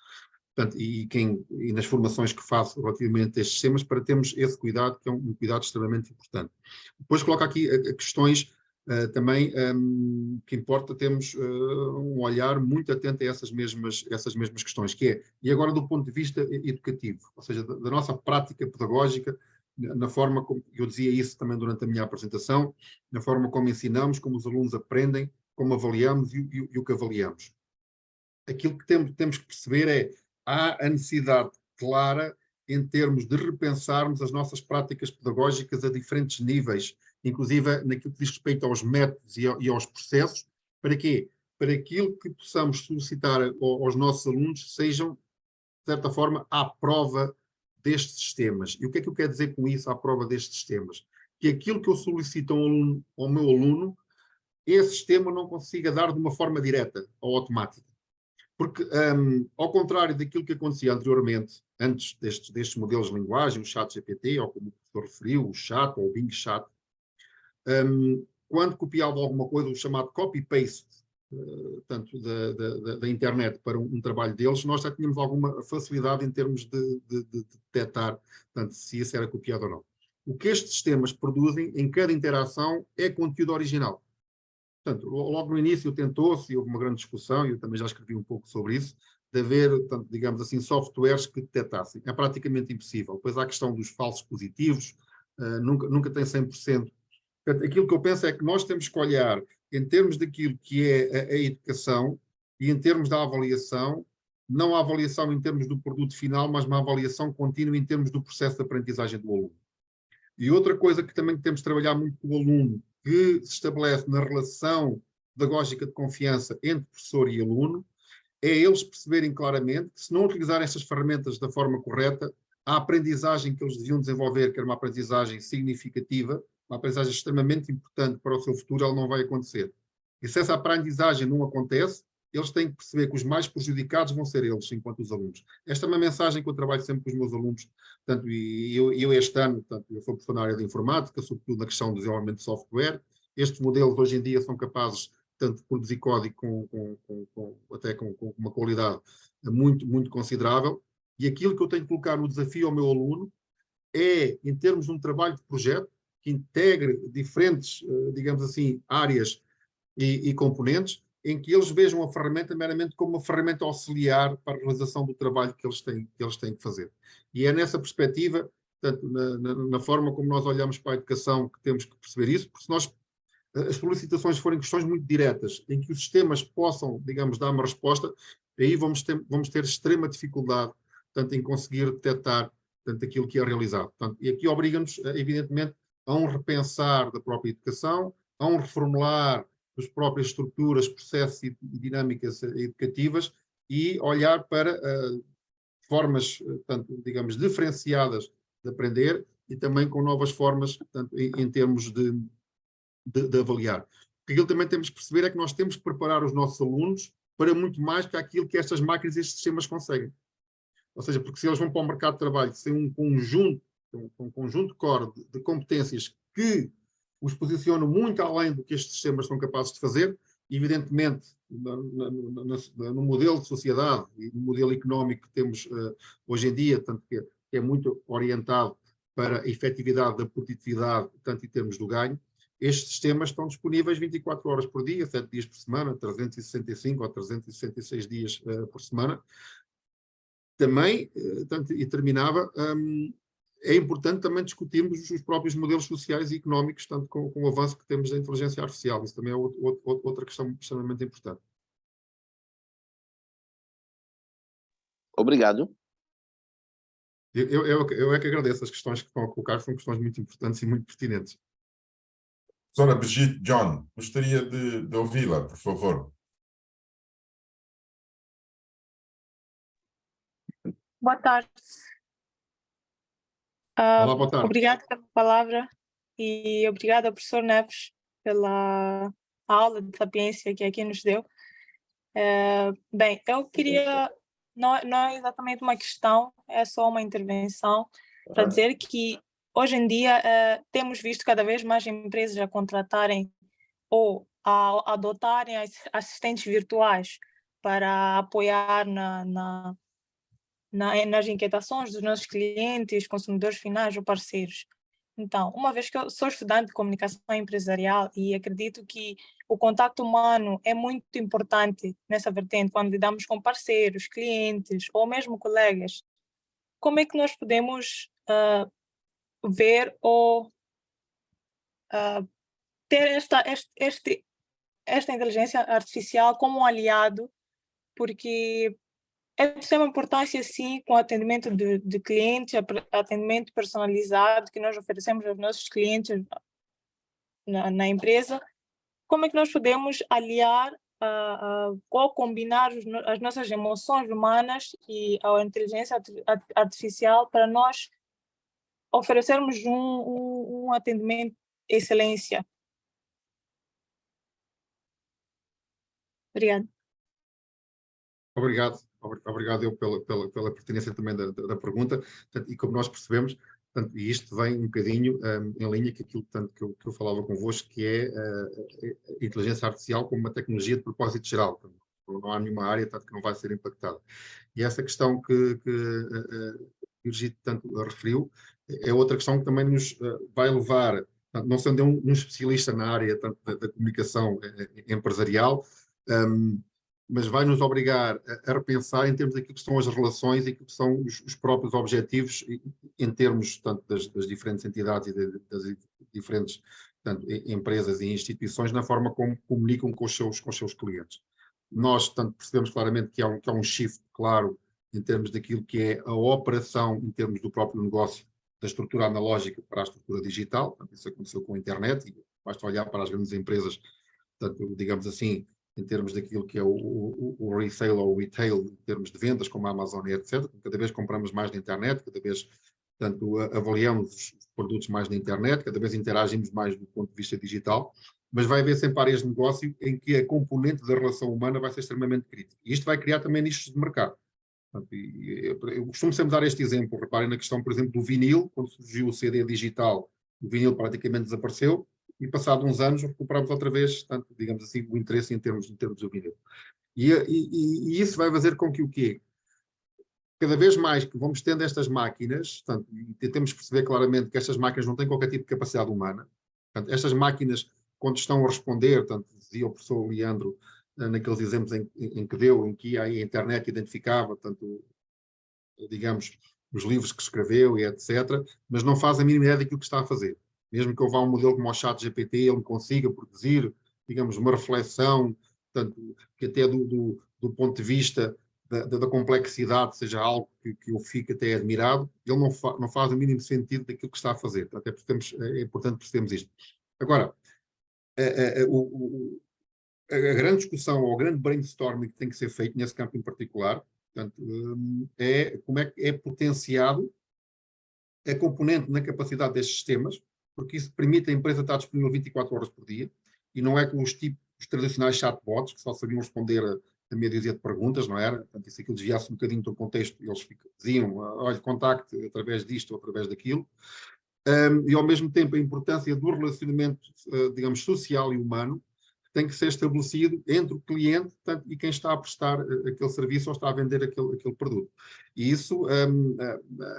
portanto, e nas formações que faço relativamente a estes temas, para termos esse cuidado, que é um cuidado extremamente importante. Depois coloco aqui questões também que importa termos um olhar muito atento a essas mesmas questões, que é, e agora do ponto de vista educativo, ou seja, da nossa prática pedagógica, na forma como, eu dizia isso também durante a minha apresentação, na forma como ensinamos, como os alunos aprendem, como avaliamos e o que avaliamos. Aquilo que temos que perceber é, há a necessidade clara em termos de repensarmos as nossas práticas pedagógicas a diferentes níveis, inclusive naquilo que diz respeito aos métodos e aos processos. Para quê? Para aquilo que possamos solicitar aos nossos alunos sejam, de certa forma, à prova destes sistemas. E o que é que eu quero dizer com isso, à prova destes sistemas? Que aquilo que eu solicito ao meu aluno, esse sistema não consiga dar de uma forma direta ou automática. Porque, ao contrário daquilo que acontecia anteriormente, antes destes modelos de linguagem, o ChatGPT, ou como o professor referiu, o Chat ou o Bing Chat, quando copiava alguma coisa, o chamado copy-paste, tanto da internet para um trabalho deles, nós já tínhamos alguma facilidade em termos de detectar, portanto, se isso era copiado ou não. O que estes sistemas produzem em cada interação é conteúdo original. Portanto, logo no início tentou-se, e houve uma grande discussão, e eu também já escrevi um pouco sobre isso, de haver, portanto, digamos assim, softwares que detectassem. É praticamente impossível. Depois há a questão dos falsos positivos, nunca tem 100%. Portanto, aquilo que eu penso é que nós temos que olhar em termos daquilo que é a educação e em termos da avaliação, não a avaliação em termos do produto final, mas uma avaliação contínua em termos do processo de aprendizagem do aluno. E outra coisa que também temos de trabalhar muito com o aluno, que se estabelece na relação pedagógica de confiança entre professor e aluno, é eles perceberem claramente que, se não utilizarem estas ferramentas da forma correta, a aprendizagem que eles deviam desenvolver, que era uma aprendizagem significativa, uma aprendizagem extremamente importante para o seu futuro, ela não vai acontecer. E se essa aprendizagem não acontece, eles têm que perceber que os mais prejudicados vão ser eles, enquanto os alunos. Esta é uma mensagem que eu trabalho sempre com os meus alunos, portanto, e eu este ano, portanto, eu sou professor na área de informática, sobretudo na questão do desenvolvimento de software. Estes modelos hoje em dia são capazes, tanto de produzir código até com uma qualidade muito, muito considerável, e aquilo que eu tenho que colocar no desafio ao meu aluno é, em termos de um trabalho de projeto, que integre diferentes, digamos assim, áreas e componentes, em que eles vejam a ferramenta meramente como uma ferramenta auxiliar para a realização do trabalho que eles têm que fazer. E é nessa perspectiva, portanto, na forma como nós olhamos para a educação, que temos que perceber isso, porque se nós, as solicitações forem questões muito diretas, em que os sistemas possam, digamos, dar uma resposta, aí vamos ter extrema dificuldade, portanto, em conseguir detectar, portanto, aquilo que é realizado. Portanto, e aqui obriga-nos, evidentemente, a um repensar da própria educação, a um reformular as próprias estruturas, processos e dinâmicas educativas e olhar para formas, portanto, digamos, diferenciadas de aprender e também com novas formas, portanto, em termos de avaliar. Porque aquilo também temos que perceber é que nós temos que preparar os nossos alunos para muito mais que aquilo que estas máquinas e estes sistemas conseguem. Ou seja, porque se eles vão para o mercado de trabalho sem um conjunto core de competências que os posicionam muito além do que estes sistemas são capazes de fazer, evidentemente, no modelo de sociedade e no modelo económico que temos hoje em dia, tanto que é muito orientado para a efetividade da produtividade, tanto em termos do ganho, estes sistemas estão disponíveis 24 horas por dia, 7 dias por semana, 365 ou 366 dias por semana. Também, e terminava, é importante também discutirmos os próprios modelos sociais e económicos, tanto com o avanço que temos da inteligência artificial. Isso também é outra questão extremamente importante. Obrigado. Eu é que agradeço as questões que estão a colocar, são questões muito importantes e muito pertinentes. Professora Brigitte John, gostaria de ouvi-la, por favor. Boa tarde. Olá, boa tarde. Obrigada pela palavra e obrigada ao professor Neves pela aula de sapiência que aqui nos deu. Bem, eu queria, não é exatamente uma questão, é só uma intervenção para dizer que hoje em dia temos visto cada vez mais empresas a contratarem ou a adotarem assistentes virtuais para apoiar nas inquietações dos nossos clientes, consumidores finais ou parceiros. Então, uma vez que eu sou estudante de comunicação empresarial e acredito que o contato humano é muito importante nessa vertente, quando lidamos com parceiros, clientes ou mesmo colegas, como é que nós podemos ver ou ter esta inteligência artificial como um aliado, porque é de extrema importância, sim, com o atendimento de clientes, atendimento personalizado que nós oferecemos aos nossos clientes na empresa. Como é que nós podemos aliar ou combinar as nossas emoções humanas e a inteligência artificial para nós oferecermos um atendimento de excelência? Obrigada. Obrigado eu pela pertinência também da pergunta. Portanto, e como nós percebemos, portanto, e isto vem um bocadinho em linha com aquilo que eu falava convosco, que é a inteligência artificial como uma tecnologia de propósito geral. Portanto, não há nenhuma área que não vai ser impactada. E essa questão que Brigitte tanto referiu é outra questão que também nos vai levar, portanto, não sendo um especialista na área tanto da comunicação empresarial, mas vai nos obrigar a repensar em termos daquilo que são as relações e aquilo que são os próprios objetivos em termos tanto das diferentes entidades e das diferentes tanto, empresas e instituições na forma como comunicam com os seus clientes. Nós tanto percebemos claramente que há um shift claro em termos daquilo que é a operação em termos do próprio negócio, da estrutura analógica para a estrutura digital. Portanto, isso aconteceu com a internet e basta olhar para as grandes empresas, portanto, digamos assim, em termos daquilo que é o resale ou o retail, em termos de vendas, como a Amazon e etc. Cada vez compramos mais na internet, cada vez portanto, avaliamos os produtos mais na internet, cada vez interagimos mais do ponto de vista digital, mas vai haver sempre áreas de negócio em que a componente da relação humana vai ser extremamente crítica. E isto vai criar também nichos de mercado. Portanto, eu costumo sempre dar este exemplo, reparem na questão, por exemplo, do vinil, quando surgiu o CD digital, o vinil praticamente desapareceu, e passado uns anos recuperamos outra vez, tanto, digamos assim, o interesse em termos do vinil. E isso vai fazer com que o quê? Cada vez mais que vamos tendo estas máquinas, portanto, e temos que perceber claramente que estas máquinas não têm qualquer tipo de capacidade humana. Portanto, estas máquinas, quando estão a responder, tanto dizia o professor Leandro, naqueles exemplos em que deu, em que a internet identificava, tanto, digamos, os livros que escreveu e etc., mas não faz a mínima ideia daquilo que está a fazer. Mesmo que eu vá a um modelo como o ChatGPT, ele me consiga produzir, digamos, uma reflexão, portanto, que até do ponto de vista da complexidade seja algo que eu fique até admirado, ele não faz o mínimo sentido daquilo que está a fazer. Portanto, é importante percebermos isto. Agora, a grande discussão ou o grande brainstorming que tem que ser feito nesse campo em particular, portanto, é como é que é potenciado a componente na capacidade destes sistemas, porque isso permite a empresa estar disponível 24 horas por dia, e não é com os tradicionais chatbots, que só sabiam responder a meia dúzia de perguntas, não era? Portanto, se aquilo desviasse um bocadinho do contexto, eles diziam, olha, contacte através disto ou através daquilo. E, ao mesmo tempo, a importância do relacionamento, digamos, social e humano, tem que ser estabelecido entre o cliente, portanto, e quem está a prestar aquele serviço ou está a vender aquele produto. E isso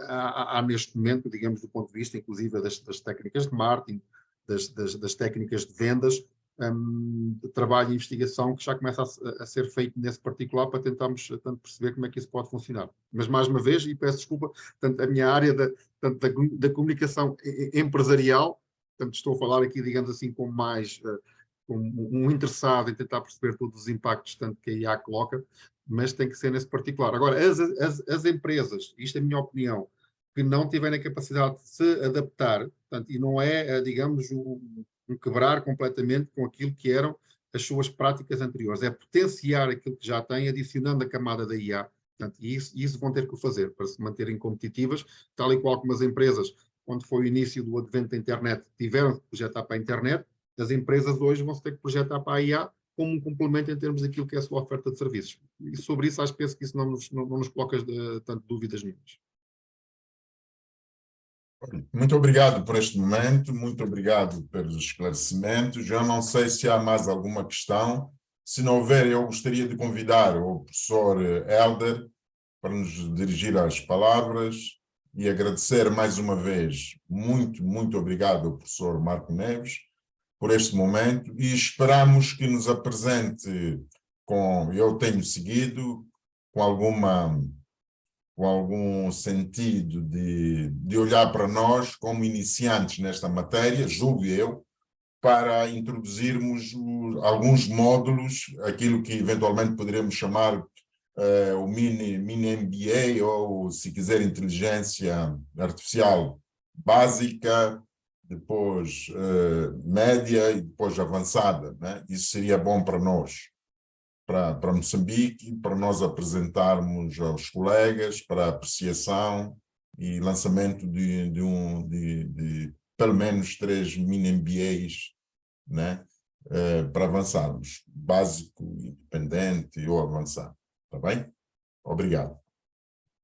há neste momento, digamos, do ponto de vista, inclusive, das técnicas de marketing, das técnicas de vendas, de trabalho e investigação que já começa a ser feito nesse particular para tentarmos perceber como é que isso pode funcionar. Mas, mais uma vez, e peço desculpa, portanto, a minha área da comunicação empresarial, portanto, estou a falar aqui, digamos assim, com mais... um interessado em tentar perceber todos os impactos tanto que a IA coloca, mas tem que ser nesse particular. Agora, as empresas, isto é a minha opinião, que não tiverem a capacidade de se adaptar, portanto, e não é, digamos, um quebrar completamente com aquilo que eram as suas práticas anteriores, é potenciar aquilo que já têm, adicionando a camada da IA, portanto, e isso vão ter que o fazer para se manterem competitivas, tal e qual como as empresas, quando foi o início do advento da internet, tiveram que projetar para a internet. As empresas hoje vão ter que projetar para a IA como um complemento em termos daquilo que é a sua oferta de serviços. E sobre isso, penso que isso não nos coloca tanto dúvidas nenhumas. Muito obrigado por este momento, muito obrigado pelos esclarecimentos. Eu não sei se há mais alguma questão. Se não houver, eu gostaria de convidar o professor Helder para nos dirigir as palavras e agradecer mais uma vez. Muito obrigado ao professor Marco Neves por este momento e esperamos que nos apresente eu tenho seguido, com algum sentido de olhar para nós como iniciantes nesta matéria, julgo eu, para introduzirmos alguns módulos, aquilo que eventualmente poderemos chamar o mini MBA ou, se quiser, inteligência artificial básica, depois média e depois avançada, né? Isso seria bom para nós, para Moçambique, para nós apresentarmos aos colegas, para apreciação e lançamento de pelo menos 3 mini MBAs, né? Para avançarmos, básico, independente ou avançado, está bem? Obrigado.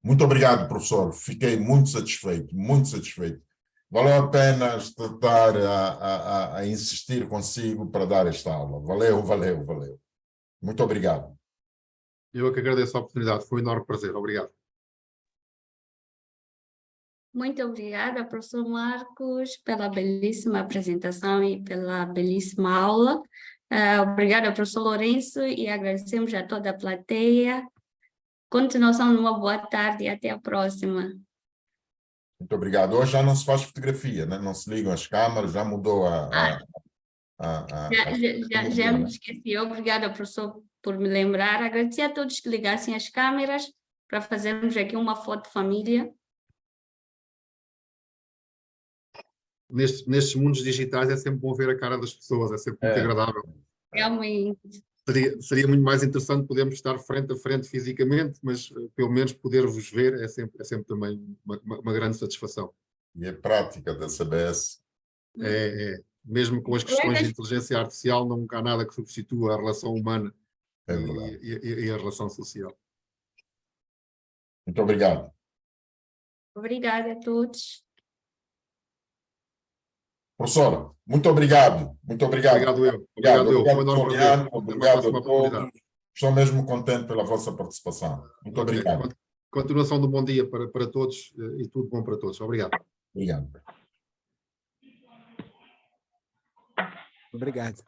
Muito obrigado, professor, fiquei muito satisfeito, muito satisfeito. Valeu a pena estar a insistir consigo para dar esta aula. Valeu. Muito obrigado. Eu é que agradeço a oportunidade, foi um enorme prazer. Obrigado. Muito obrigada, professor Marcos, pela belíssima apresentação e pela belíssima aula. Obrigada, professor Lourenço, e agradecemos a toda a plateia. Continuação de uma boa tarde e até a próxima. Muito obrigado. Hoje já não se faz fotografia, né? Não se ligam as câmaras, já mudou Já me esqueci. Obrigada, professor, por me lembrar. Agradecer a todos que ligassem as câmeras para fazermos aqui uma foto de família. Nestes mundos digitais é sempre bom ver a cara das pessoas, é sempre muito agradável. Realmente. Seria muito mais interessante podermos estar frente a frente fisicamente, mas pelo menos poder-vos ver é sempre também uma grande satisfação. E a prática da CBS. Mesmo com as questões de inteligência artificial, não há nada que substitua a relação humana e a relação social. Muito obrigado. Obrigada a todos. Professora, muito obrigado. Muito obrigado. Obrigado eu. Foi um enorme prazer. Obrigado a todos. Estou mesmo contente pela vossa participação. Muito obrigado. Continuação de um bom dia para todos e tudo bom para todos. Obrigado. Obrigado. Obrigado.